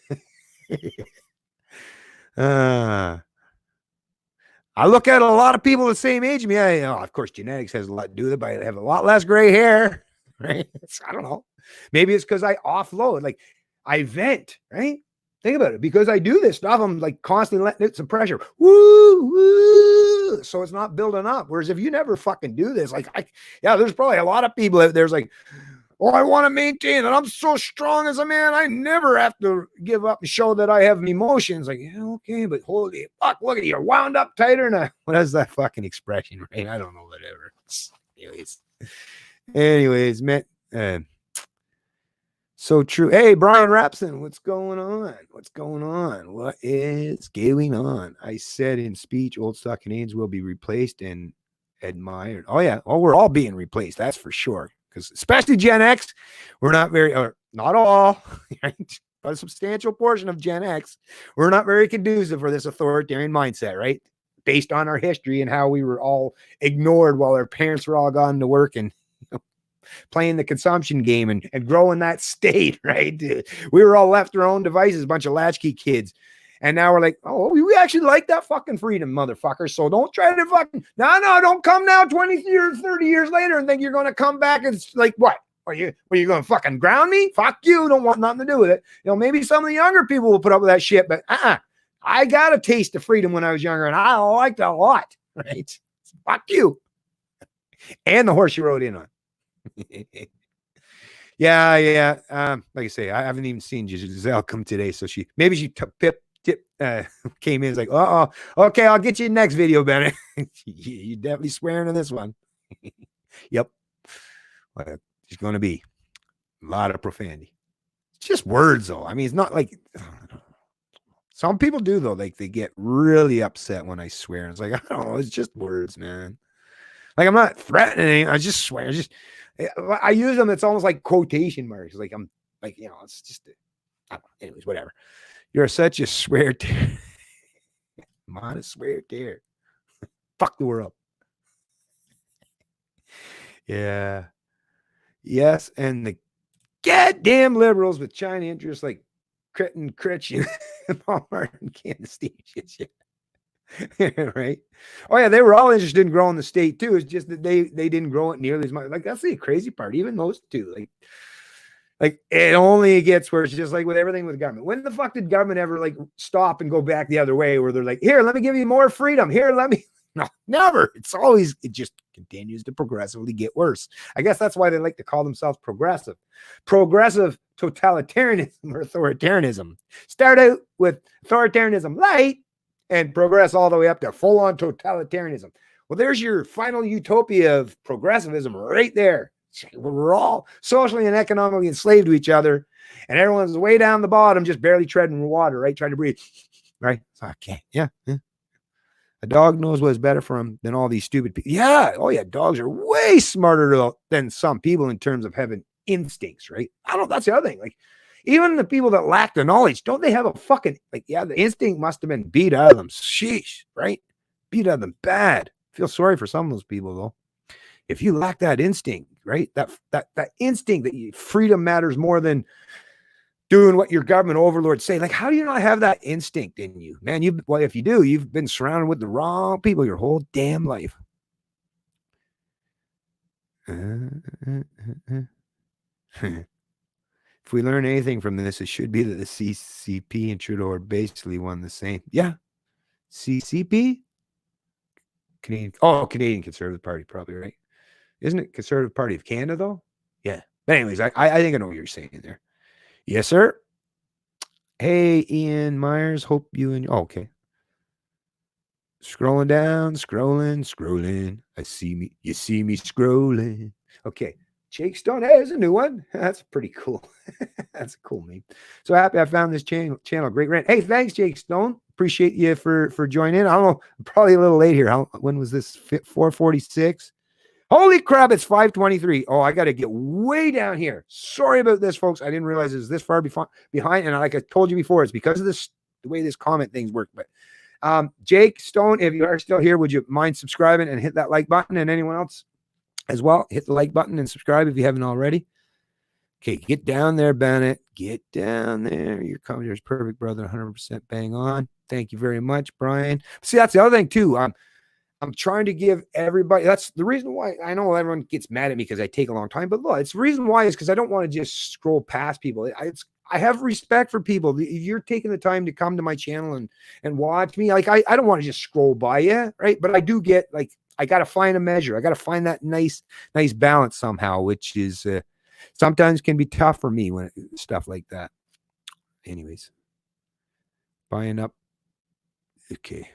I look at a lot of people the same age as me. Of course, genetics has a lot to do with it, but I have a lot less gray hair, right? I don't know. Maybe it's because I offload, like I vent, right? Think about it. Because I do this stuff, I'm like constantly letting out some pressure. Woo, woo. So it's not building up. Whereas if you never fucking do this, there's probably a lot of people out there's like, oh, I want to maintain that I'm so strong as a man. I never have to give up and show that I have emotions. Like, yeah, okay, but holy fuck, look at you, you're wound up tighter than a, what is that fucking expression, right? I don't know, whatever. Anyways, man. So true. Hey, Brian Rapson, what's going on? What's going on? What is going on? I said in speech, old stock Canadians will be replaced and admired. Oh, yeah. Oh, we're all being replaced. That's for sure. Because especially Gen X, we're not very, or not all, right? But a substantial portion of Gen X, we're not very conducive for this authoritarian mindset, right? Based on our history and how we were all ignored while our parents were all gone to work and playing the consumption game and growing that state, right? We were all left to our own devices, a bunch of latchkey kids. And now we're like, oh, we actually like that fucking freedom, motherfucker. So don't try to fucking, no, don't come now 20 years, 30 years later and think you're going to come back and it's like, what? Are you going to fucking ground me? Fuck you. Don't want nothing to do with it. Maybe some of the younger people will put up with that shit, but I got a taste of freedom when I was younger and I liked it a lot, right? Fuck you. And the horse you rode in on. Yeah. Like I say, I haven't even seen Giselle come today. So she came in, is like, okay, I'll get you next video, Bennett. You definitely swearing in this one. Yep. Well, there's going to be a lot of profanity. It's just words, though. I mean, it's not like some people do, though. Like they get really upset when I swear. It's like, I don't know, it's just words, man. Like I'm not threatening. I just swear. I use them. It's almost like quotation marks. Like I'm like, it's just, I don't know. Anyways, whatever. You're such a swear tear. Modest swear tear. Fuck the world. Yeah. Yes. And the goddamn liberals with China interests like Critch and Walmart and Kansas State. Right? Oh, yeah. They were all interested in growing the state, too. It's just that they didn't grow it nearly as much. Like, that's the crazy part. Even those two. Like it only gets where it's just like with everything with government. When the fuck did government ever like stop and go back the other way where they're like, here, let me give you more freedom. Here, no, never. It just continues to progressively get worse. I guess that's why they like to call themselves progressive. Progressive totalitarianism or authoritarianism. Start out with authoritarianism light and progress all the way up to full-on totalitarianism. Well, there's your final utopia of progressivism right there. We're all socially and economically enslaved to each other, and everyone's way down the bottom, just barely treading water, right? Trying to breathe, right? Okay, yeah. A dog knows what's better for him than all these stupid people. Yeah, oh yeah, dogs are way smarter than some people in terms of having instincts, right? I don't know. That's the other thing. Like, even the people that lack the knowledge, don't they have a fucking the instinct must have been beat out of them. Sheesh, right? Beat out of them bad. Feel sorry for some of those people though. If you lack that instinct, right? That instinct that freedom matters more than doing what your government overlords say. Like, how do you not have that instinct in you, man? Well, if you do, you've been surrounded with the wrong people your whole damn life. If we learn anything from this, it should be that the CCP and Trudeau are basically one the same. Yeah. CCP? Canadian Conservative Party, probably, right? Isn't it Conservative Party of Canada, though? Yeah. But anyways, I think I know what you're saying there. Yes, sir. Hey, Ian Myers. Hope you and okay. Scrolling down, scrolling. You see me scrolling. Okay. Jake Stone has a new one. That's pretty cool. That's a cool meme. So happy I found this channel. Great rant. Hey, thanks, Jake Stone. Appreciate you for joining in. I don't know, probably a little late here. When was this? 4:46. Holy crap, it's 5:23. Oh, I got to get way down here. Sorry about this, folks. I didn't realize it was this far behind. And like I told you before, it's because of the way this comment things work. But Jake Stone, if you are still here, would you mind subscribing and hit that like button? And anyone else as well, hit the like button and subscribe if you haven't already. Okay, get down there, Bennett. Get down there. Your comment is perfect, brother. 100% bang on. Thank you very much, Brian. See, that's the other thing, too. I'm trying to give everybody, that's the reason why I know everyone gets mad at me because I take a long time, but look, it's the reason why is because I don't want to just scroll past people. I have respect for people. If you're taking the time to come to my channel and watch me, like I don't want to just scroll by you, right? But I do get like, I got to find a measure. I got to find that nice balance somehow, which is sometimes can be tough for me when stuff like that. Anyways, buying up. Okay.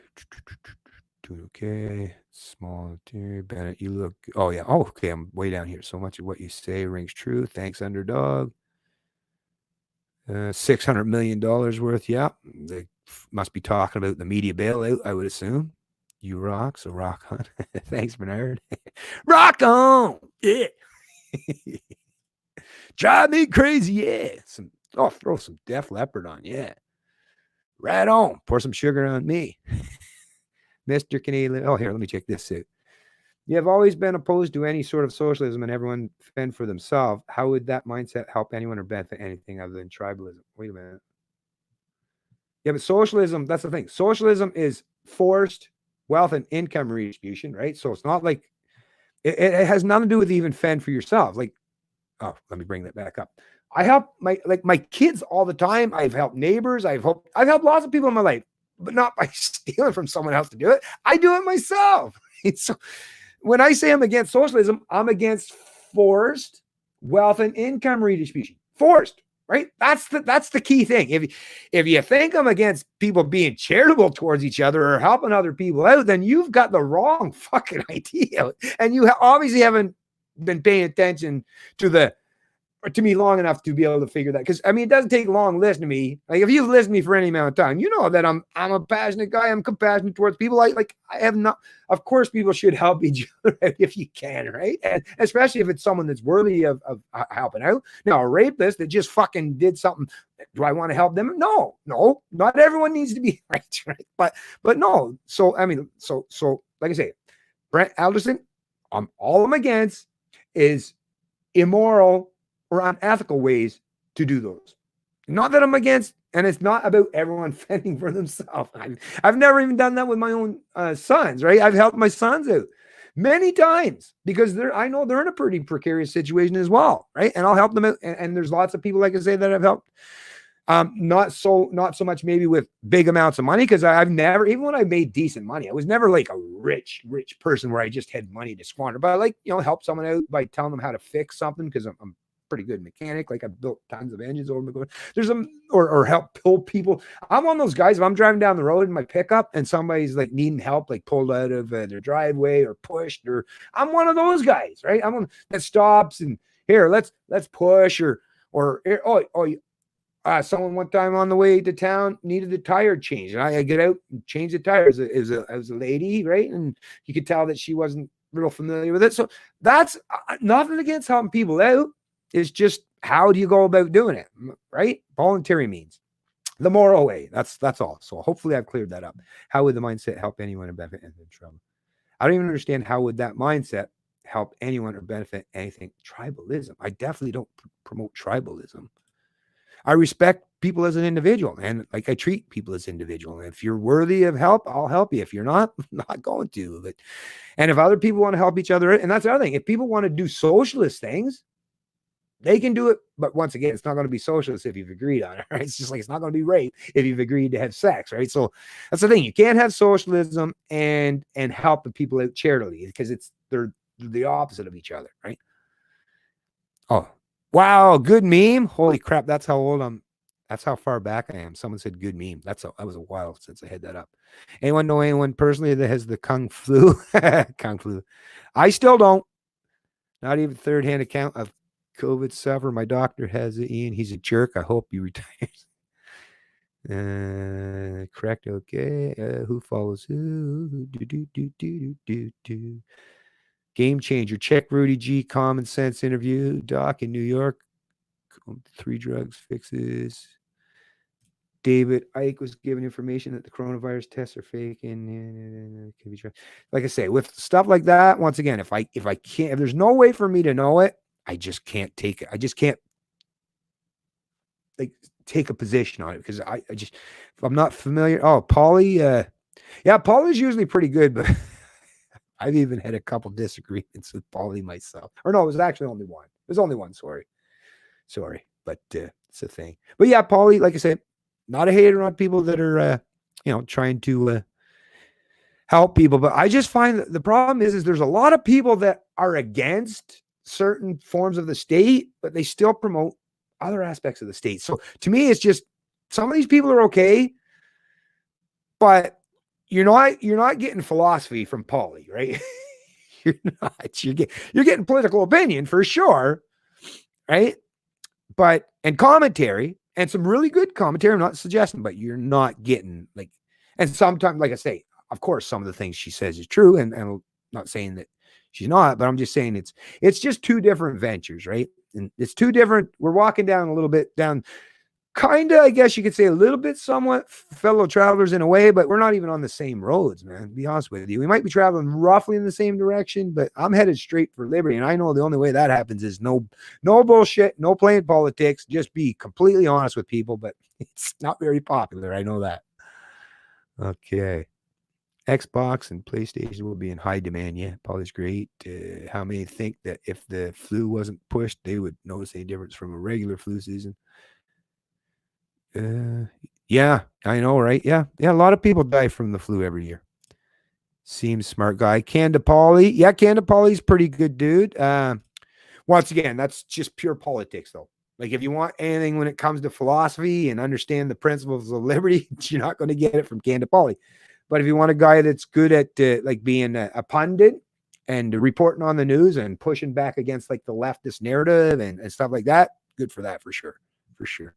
Okay, small tier, Bennett, you look, oh yeah, oh, okay, I'm way down here. So much of what you say rings true. Thanks, underdog. $600 million worth, yeah. They must be talking about the media bailout, I would assume. You rock, so rock on. Thanks, Bernard. Rock on, yeah. Drive me crazy, yeah. Throw some Def Leppard on, yeah. Right on. Pour some sugar on me. Mr. Canadian. Oh, here, let me check this out. You have always been opposed to any sort of socialism and everyone fend for themselves. How would that mindset help anyone or benefit anything other than tribalism? Wait a minute. Yeah, but socialism, that's the thing. Socialism is forced wealth and income redistribution, right? So it's not like it has nothing to do with even fend for yourself. Like, oh, let me bring that back up. I help my kids all the time. I've helped neighbors. I've helped lots of people in my life, but not by stealing from someone else to do it. I do it myself. So when I say I'm against socialism, I'm against forced wealth and income redistribution. Forced, right? That's the key thing. If you think I'm against people being charitable towards each other or helping other people out, then you've got the wrong fucking idea. And you obviously haven't been paying attention to me long enough to be able to figure that. Because I mean, it doesn't take long listening to me. Like if you've listened to me for any amount of time, you know that I'm a passionate guy. I'm compassionate towards people. I have not. Of course, people should help each other if you can, right? And especially if it's someone that's worthy of helping out. Now, a rapist that just fucking did something. Do I want to help them? No. Not everyone needs to be right. But no. So I mean, so like I say, Brent Alderson, all I'm against is immoral or unethical ways to do those. Not that I'm against, and it's not about everyone fending for themselves. I've never even done that with my own sons, right? I've helped my sons out many times because I know they're in a pretty precarious situation as well, right? And I'll help them out. And there's lots of people, like I say, that I've helped. Not so much maybe with big amounts of money, because I've never, even when I made decent money, I was never like a rich person where I just had money to squander. But I like, help someone out by telling them how to fix something because I'm pretty good mechanic. Like I've built tons of engines over the there's or help pull people. I'm one of those guys. If I'm driving down the road in my pickup and somebody's like needing help, like pulled out of their driveway or pushed, or I'm one of those guys, right? I'm one that stops and here, let's push someone one time on the way to town needed the tire changed, and I get out and change the tires. It was a lady, right? And you could tell that she wasn't real familiar with it. So that's nothing against helping people out. It's just, how do you go about doing it, right? Voluntary means the moral way. That's all. So hopefully I've cleared that up. How would the mindset help anyone or benefit in trouble? I don't even understand how would that mindset help anyone or benefit anything. Tribalism. I definitely don't promote tribalism. I respect people as an individual, and like I treat people as individual. And if you're worthy of help, I'll help you. If you're not, I'm not going to. But and if other people want to help each other, and that's the other thing, if people want to do socialist things, they can do it. But once again, it's not going to be socialist if you've agreed on it, right? It's just like it's not going to be rape if you've agreed to have sex, right? So that's the thing. You can't have socialism and help the people out charitably because they're the opposite of each other, right? Oh, wow, good meme. Holy crap, that's how old I'm. That's how far back I am. Someone said good meme. That was a while since I had that up. Anyone know anyone personally that has the Kung flu? Kung flu. I still don't. Not even third-hand account of COVID suffer. My doctor has it, Ian. He's a jerk. I hope he retires. Correct. Okay. Who follows who? Game changer. Check Rudy G. Common sense interview. Doc in New York. 3 drugs fixes. David Icke was given information that the coronavirus tests are fake and can be tried. Like I say, with stuff like that, once again, if there's no way for me to know it, I just can't take it. I just can't like take a position on it because I just, if I'm not familiar. Oh, Polly. Yeah, Polly's usually pretty good, but I've even had a couple disagreements with Polly myself. Or no, it was actually only one. There's only one. Sorry. But it's a thing. But yeah, Polly, like I said, not a hater on people that are, trying to help people. But I just find that the problem is there's a lot of people that are against certain forms of the state, but they still promote other aspects of the state. So to me, it's just some of these people are okay, but you're not getting philosophy from Polly, right? You're not. You're getting political opinion for sure, right? But and commentary and some really good commentary. I'm not suggesting, but you're not getting like. And sometimes, like I say, of course, some of the things she says is true, and I'm not saying that she's not, but I'm just saying it's just two different ventures, right? And it's two different. We're walking down a little bit down, kind of, I guess you could say, a little bit, somewhat fellow travelers in a way, but we're not even on the same roads, man. To be honest with you, we might be traveling roughly in the same direction, but I'm headed straight for liberty, and I know the only way that happens is no bullshit, no playing politics. Just be completely honest with people, but it's not very popular. I know that. Okay. Xbox and PlayStation will be in high demand. Yeah, Polly's great. How many think that if the flu wasn't pushed, they would notice any difference from a regular flu season? Yeah, I know, right? Yeah. A lot of people die from the flu every year. Seems smart guy. Canda Polly. Yeah, Canda Polly's pretty good dude. Once again, that's just pure politics, though. Like, if you want anything when it comes to philosophy and understand the principles of liberty, you're not going to get it from Canda Polly. But if you want a guy that's good at like being a pundit and reporting on the news and pushing back against like the leftist narrative and stuff like that, good for that, for sure. For sure.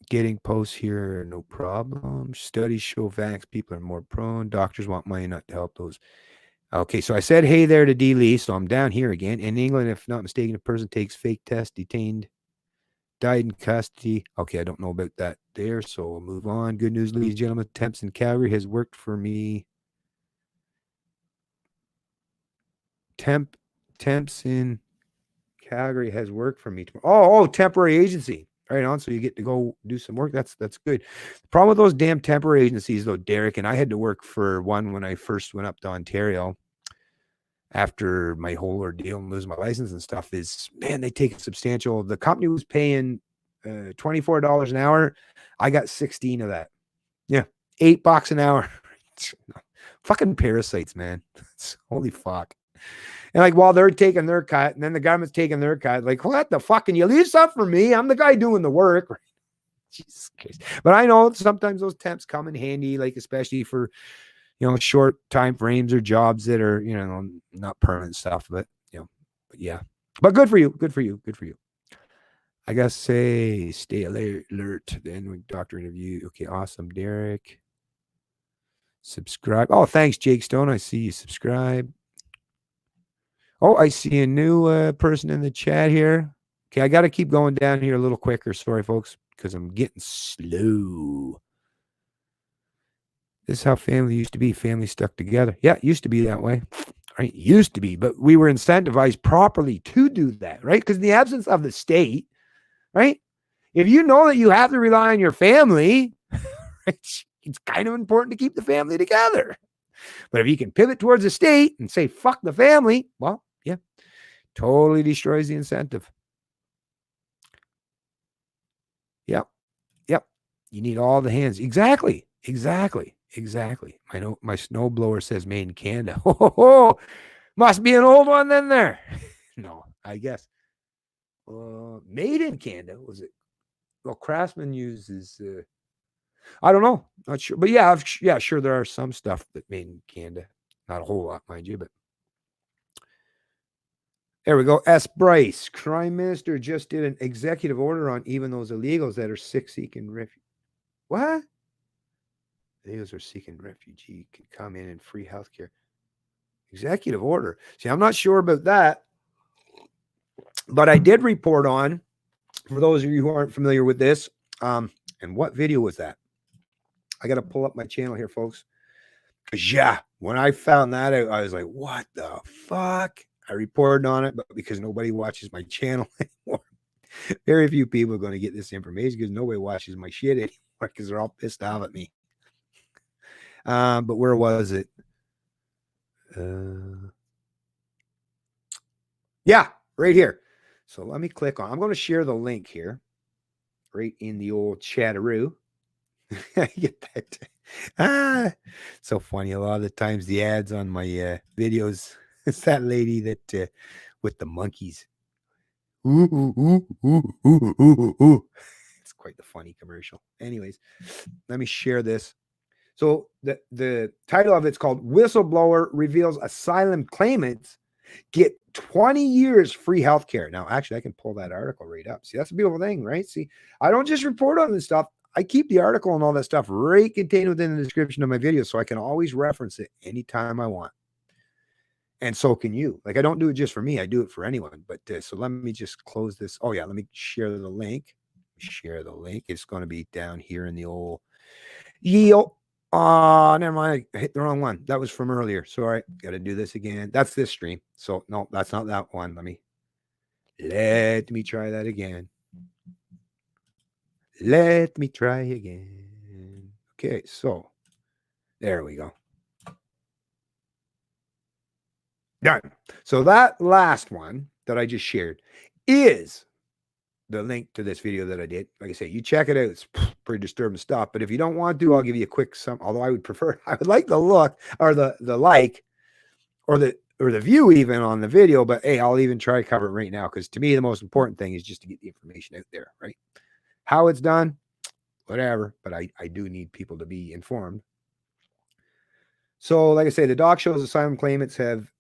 Getting posts here, no problem. Studies show vax people are more prone. Doctors want money not to help those. Okay, so I said hey there to D. Lee, so I'm down here again. In England, if not mistaken, a person takes fake test, detained, died in custody. Okay, I don't know about that there, so we'll move on. Good news, ladies and gentlemen. Temps in Calgary has worked for me. Temps in Calgary has worked for me. Oh, temporary agency. Right on. So you get to go do some work. That's good. The problem with those damn temporary agencies, though, Derek, and I had to work for one when I first went up to Ontario after my whole ordeal and losing my license and stuff, is, man, they take substantial. The company was paying $24 an hour. I got 16 of that. Yeah, $8 an hour. Fucking parasites, man. Holy fuck. And like, while they're taking their cut, and then the government's taking their cut, like, what the fuck? Can you leave stuff for me? I'm the guy doing the work. Jesus Christ. But I know sometimes those temps come in handy, like, especially for, short time frames or jobs that are, not permanent stuff, but, but yeah. But good for you. Good for you. Good for you. I gotta say, stay alert. Then doctor interview. Okay, awesome, Derek. Subscribe. Oh, thanks, Jake Stone. I see you subscribe. Oh, I see a new person in the chat here. Okay, I got to keep going down here a little quicker. Sorry, folks, because I'm getting slow. This is how family used to be. Family stuck together. Yeah, it used to be that way. Right? It used to be, but we were incentivized properly to do that, right? Because in the absence of the state, right? If you know that you have to rely on your family, it's kind of important to keep the family together. But if you can pivot towards the state and say, fuck the family, well, yeah, totally destroys the incentive. Yep. Yep. You need all the hands. Exactly. My snowblower says made in Canada. Oh, must be an old one then there. No, I guess. Made in Canada, was it? Well, Craftsman uses, I don't know. Not sure. But yeah, sure, there are some stuff that made in Canada. Not a whole lot, mind you, but there we go. S. Bryce, Prime Minister just did an executive order on even those illegals that are sick seeking refuge. What? Illegals are seeking refugee can come in and free healthcare. Executive order. See, I'm not sure about that, but I did report on, for those of you who aren't familiar with this, and what video was that? I got to pull up my channel here, folks. Because, yeah, when I found that out, I was like, what the fuck? I reported on it, but because nobody watches my channel anymore, very few people are going to get this information because nobody watches my shit anymore because they're all pissed off at me. But where was it? Yeah, right here. So let me click on. I'm going to share the link here, right in the old chatteroo. Get that. So funny. A lot of the times the ads on my videos, it's that lady that with the monkeys. Ooh. It's quite the funny commercial. Anyways, let me share this. So the title of it's called Whistleblower Reveals Asylum Claimants Get 20 Years Free Healthcare. Now, actually, I can pull that article right up. See, that's a beautiful thing, right? See, I don't just report on this stuff. I keep the article and all that stuff right contained within the description of my video, so I can always reference it anytime I want. And so can you. Like, I don't do it just for me. I do it for anyone. But so let me just close this. Oh, yeah. Let me share the link. It's going to be down here in the old yield. Oh, never mind. I hit the wrong one. That was from earlier. Sorry. Got to do this again. That's this stream. So, no, that's not that one. Let me try that again. Let me try again. Okay. So, there we go. Done. So that last one that I just shared is the link to this video that I did. Like I say, you check it out. It's pretty disturbing stuff. But if you don't want to, I'll give you a quick sum. Although I would like the look or the like or the view even on the video. But hey, I'll even try to cover it right now because to me the most important thing is just to get the information out there, right? How it's done, whatever. But I do need people to be informed. So, like I say, the doc shows asylum claimants have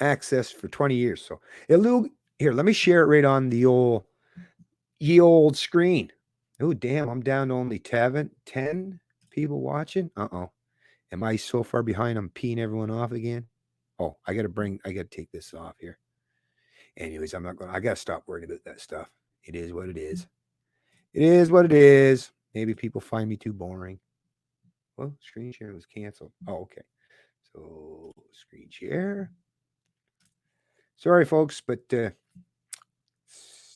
access for 20 years. So here, let me share it right on the old screen. Oh, damn, I'm down to only 10 people watching. Uh-oh. Am I so far behind I'm peeing everyone off again? Oh, I gotta take this off here. Anyways, I gotta stop worrying about that stuff. It is what it is. It is what it is. Maybe people find me too boring. Well, screen share was canceled. Oh, okay. So screen share. Sorry, folks, but it's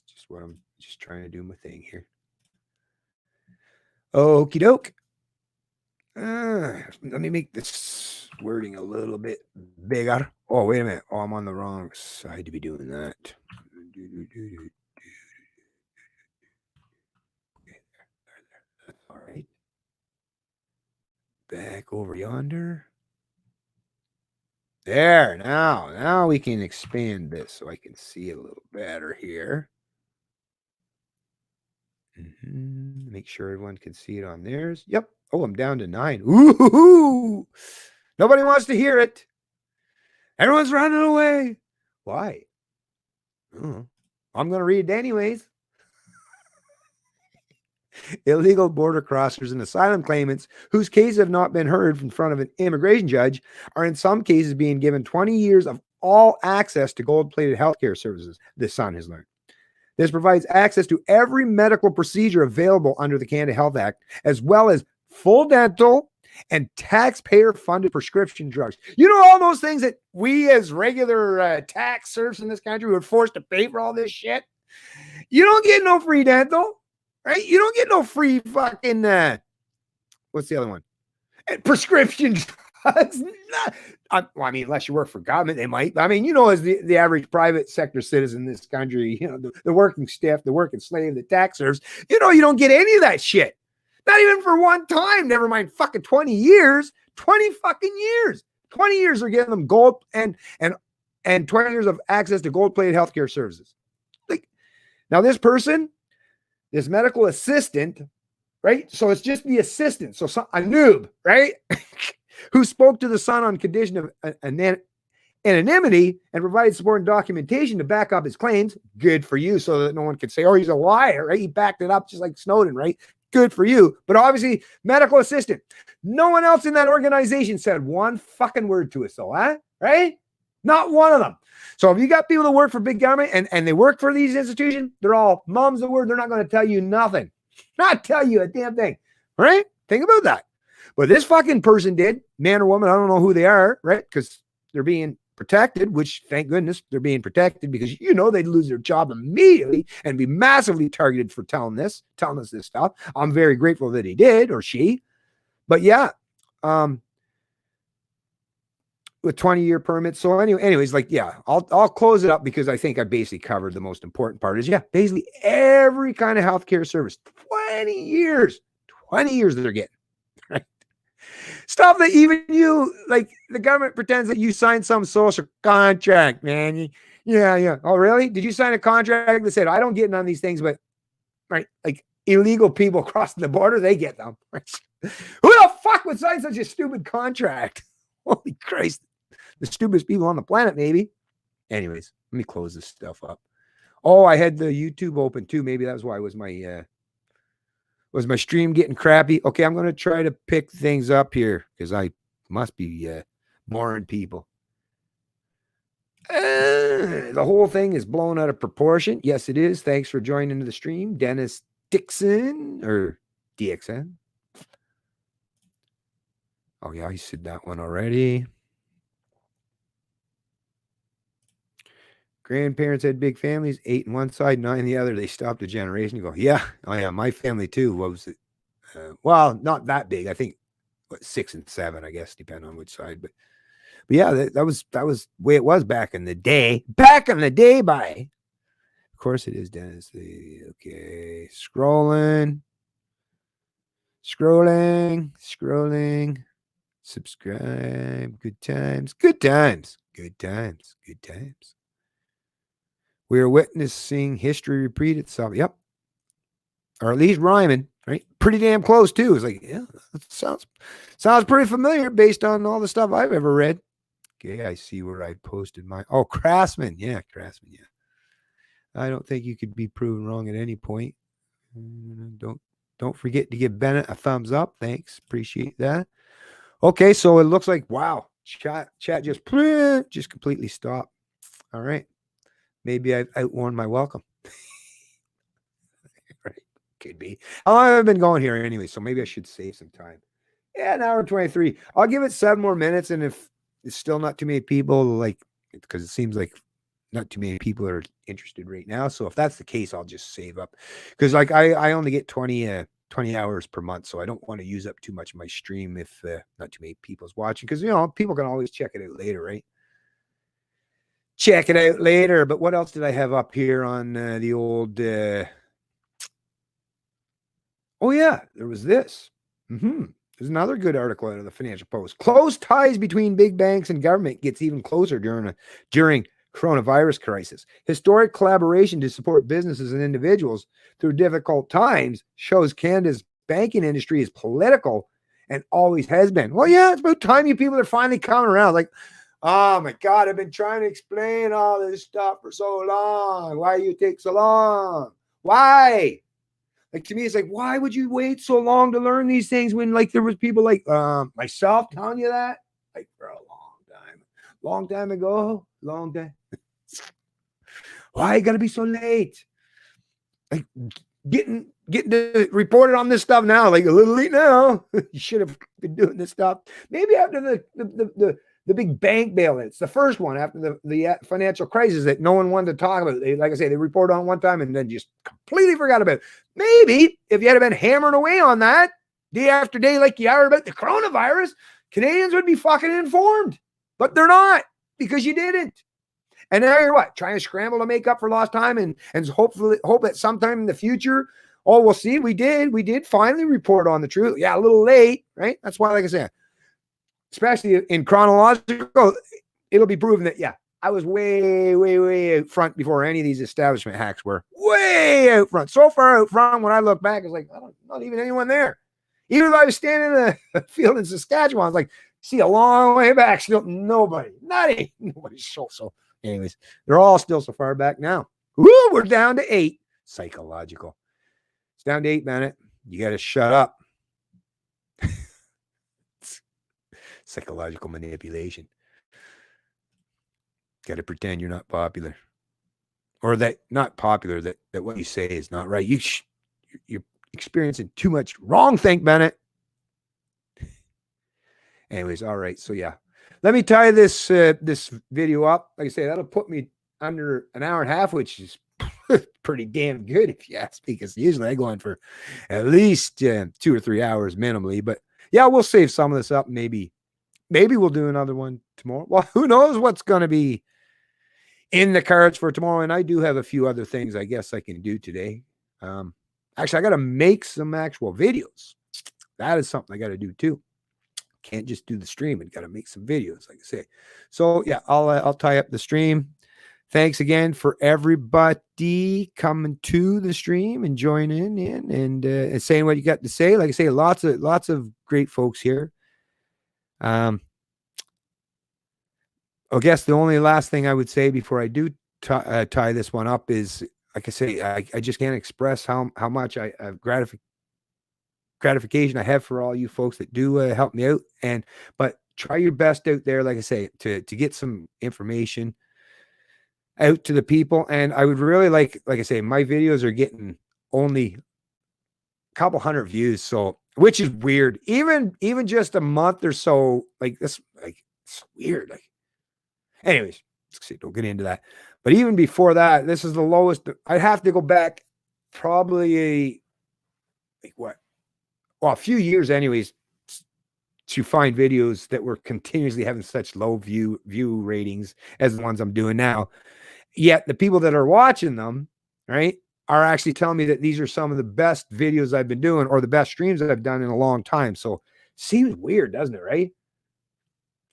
just what I'm just trying to do my thing here. Okie doke. Let me make this wording a little bit bigger. Oh, wait a minute. Oh, I'm on the wrong side to be doing that. Okay, there. All right. Back over yonder. There. Now we can expand this so I can see it a little better here. Make sure everyone can see it on theirs. Yep. Oh, I'm down to 9. Ooh, nobody wants to hear it. Everyone's running away. Why? I'm going to read it anyways. Illegal border crossers and asylum claimants whose cases have not been heard in front of an immigration judge are in some cases being given 20 years of all access to gold-plated healthcare services, the Sun has learned. This provides access to every medical procedure available under the Canada Health Act, as well as full dental and taxpayer-funded prescription drugs. You know all those things that we as regular tax serfs in this country were forced to pay for all this shit? You don't get no free dental, right? You don't get no free fucking, what's the other one? Prescription drugs. Well, I mean, unless you work for government, they might. I mean, as the average private sector citizen in this country, the working stiff, the working slave, the tax serfs, you don't get any of that shit. Not even for one time. Never mind fucking 20 years. 20 fucking years. 20 years are getting them gold and 20 years of access to gold-plated healthcare services. Like, now this person, this medical assistant, right? So it's just the assistant. So a noob, right? Who spoke to the son on condition of anonymity and provided supporting documentation to back up his claims. Good for you, so that no one could say, oh, he's a liar, right? He backed it up just like Snowden, right? Good for you. But obviously, medical assistant. No one else in that organization said one fucking word to us, though, huh? Right? Not one of them. So if you got people that work for big government and they work for these institutions, they're all mums the word. They're not going to tell you nothing. Not tell you a damn thing. Right? Think about that. But this fucking person did, man or woman, I don't know who they are, right? Because they're being protected, which thank goodness they're being protected, because they'd lose their job immediately and be massively targeted for telling us this stuff. I'm very grateful that he did, or she. But yeah, with 20-year permits. So anyways, like, yeah, I'll close it up because I think I basically covered the most important part. Is basically every kind of healthcare service. 20 years that they're getting. Right? Stuff that even you, like, the government pretends that you signed some social contract, man. Yeah. Oh, really? Did you sign a contract that said, I don't get none of these things, but, right, like illegal people crossing the border, they get them. Right? Who the fuck would sign such a stupid contract? Holy Christ. The stupidest people on the planet, maybe. Anyways, let me close this stuff up. Oh, I had the YouTube open too. Maybe that's why was my stream getting crappy. Okay, I'm going to try to pick things up here because I must be boring people. The whole thing is blown out of proportion. Yes, it is. Thanks for joining the stream, Dennis Dixon or DXN. Oh, yeah, I said that one already. Grandparents had big families, 8 on one side, 9 on the other. They stopped a generation. You go, yeah. Oh, yeah, my family too. What was it? Well, not that big. I think 6 and 7, I guess, depending on which side. But yeah, that was the way it was back in the day. Back in the day, by. Of course it is, Dennis. Okay, scrolling. Subscribe. Good times. We are witnessing history repeat itself. Yep. Or at least rhyming, right? Pretty damn close, too. It's like, yeah, that sounds pretty familiar based on all the stuff I've ever read. Okay, I see where I posted my... Oh, Craftsman. Yeah, Craftsman, yeah. I don't think you could be proven wrong at any point. Don't forget to give Bennett a thumbs up. Thanks. Appreciate that. Okay, so it looks like, wow, chat just completely stopped. All right. Maybe I've outworn my welcome. Right. Could be. How long have I been going here anyway? So maybe I should save some time. Yeah, an hour and 23. I'll give it 7 more minutes. And if it's still not too many people, like, because it seems like not too many people are interested right now. So if that's the case, I'll just save up. Because like I only get 20 hours per month. So I don't want to use up too much of my stream if not too many people's watching. Because, people can always check it out later, right? Check it out later. But what else did I have up here on the old... Oh, yeah, there was this. There's another good article out of the Financial Post. Close ties between big banks and government gets even closer during coronavirus crisis. Historic collaboration to support businesses and individuals through difficult times shows Canada's banking industry is political and always has been. Well, yeah, it's about time you people are finally coming around. Like, oh my God, I've been trying to explain all this stuff for so long. Why you take so long? Why? Like, to me, it's like, why would you wait so long to learn these things when, like, there was people like myself telling you that, like, for a long time ago, long time. Why you gotta be so late? Like, getting to reported on this stuff now, like a little late now. You should have been doing this stuff maybe after the the big bank bailouts, the first one after the financial crisis that no one wanted to talk about. They, like I say, they reported on one time and then just completely forgot about it. Maybe if you had been hammering away on that day after day like you are about the coronavirus, Canadians would be fucking informed. But they're not, because you didn't. And now you're what? Trying to scramble to make up for lost time and hopefully hope that sometime in the future, oh, we'll see. We did finally report on the truth. Yeah, a little late, right? That's why, like I said, especially in chronological, it'll be proven that, yeah, I was way, way, way out front before any of these establishment hacks were. Way out front. So far out front, when I look back, it's like, not even anyone there. Even if I was standing in a field in Saskatchewan, I was like, see, a long way back, still nobody. Nobody's so. Anyways, they're all still so far back now. Woo, we're down to 8. Psychological. It's down to 8, Bennett. You got to shut up. Psychological manipulation. Got to pretend you're not popular, or that not popular, that what you say is not right. You're experiencing too much wrong think, Bennett. Anyways, all right. So yeah, let me tie this this video up. Like I say, that'll put me under an hour and a half, which is pretty damn good if you ask me, because usually I go on for at least 2 or 3 hours minimally. But yeah, we'll save some of this up. Maybe we'll do another one tomorrow. Well, who knows what's going to be in the cards for tomorrow. And I do have a few other things I guess I can do today. Actually, I got to make some actual videos. That is something I got to do too. Can't just do the stream and got to make some videos, like I say. So yeah, I'll tie up the stream. Thanks again for everybody coming to the stream and joining in and saying what you got to say. Like I say, lots of great folks here. I guess the only last thing I would say before I do tie this one up is, like I say, I just can't express how much I have gratification I have for all you folks that do help me out. But try your best out there, like I say, to get some information out to the people. And I would really like I say, my videos are getting only a couple hundred views, so which is weird. Even just a month or so, like this, like it's weird. Like, anyways, don't get into that. But even before that, this is the lowest. I'd have to go back probably a few years anyways to find videos that were continuously having such low view ratings as the ones I'm doing now. Yet the people that are watching them, right, are actually telling me that these are some of the best videos I've been doing, or the best streams that I've done in a long time. So seems weird, doesn't it, right?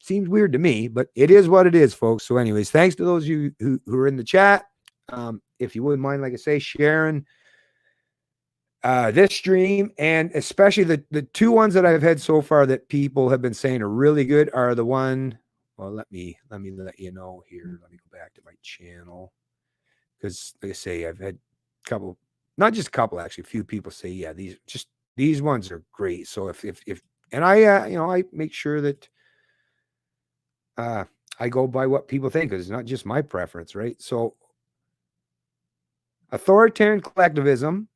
Seems weird to me, but it is what it is, folks. So anyways, thanks to those of you who are in the chat. If you wouldn't mind, like I say, sharing this stream, and especially the 2 ones that I've had so far that people have been saying are really good are the one. Well, let me let you know here. Let me go back to my channel, because like I say, I've had a couple, not just a couple, actually, a few people say, yeah, these ones are great. So if and I I make sure that I go by what people think, because it's not just my preference, right? So authoritarian collectivism,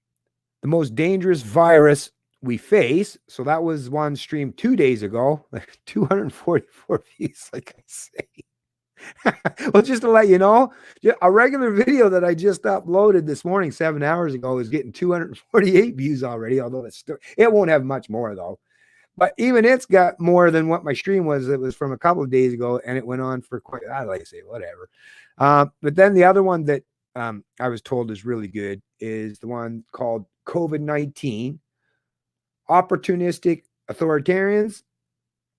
the most dangerous virus we face. So that was one stream 2 days ago, like 244 views, like I say. Well, just to let you know, a regular video that I just uploaded this morning, 7 hours ago, is getting 248 views already, although it won't have much more though. But even it's got more than what my stream was. It was from a couple of days ago, and it went on for quite, I like to say, whatever. But then the other one that I was told is really good is the one called COVID-19, opportunistic authoritarians,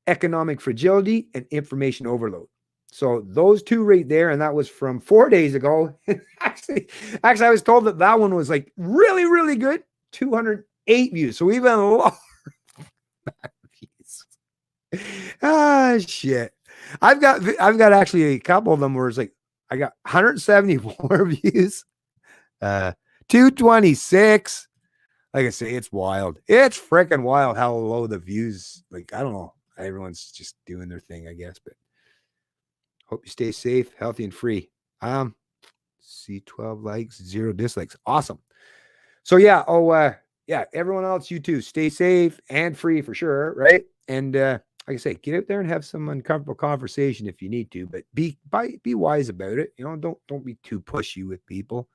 economic fragility, and information overload. So those 2 right there, and that was from 4 days ago. actually, I was told that one was like really, really good, 208 views. So even lower. Shit. I've got actually a couple of them where it's like I got 174 views, 226. Like I say, it's wild. It's freaking wild how low the views. Like, I don't know. Everyone's just doing their thing, I guess. But hope you stay safe, healthy, and free. See 12 likes, 0 dislikes. Awesome. So yeah. Yeah. Everyone else, you too. Stay safe and free for sure, right? And like I say, get out there and have some uncomfortable conversation if you need to, but be wise about it. You know, don't be too pushy with people,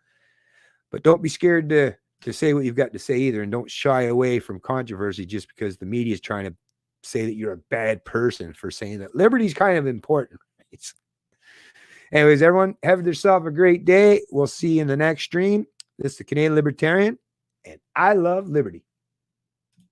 but don't be scared to say what you've got to say either, and don't shy away from controversy just because the media is trying to say that you're a bad person for saying that. Liberty is kind of important. Anyways, everyone, have yourself a great day. We'll see you in the next stream. This is the Canadian Libertarian, and I love liberty.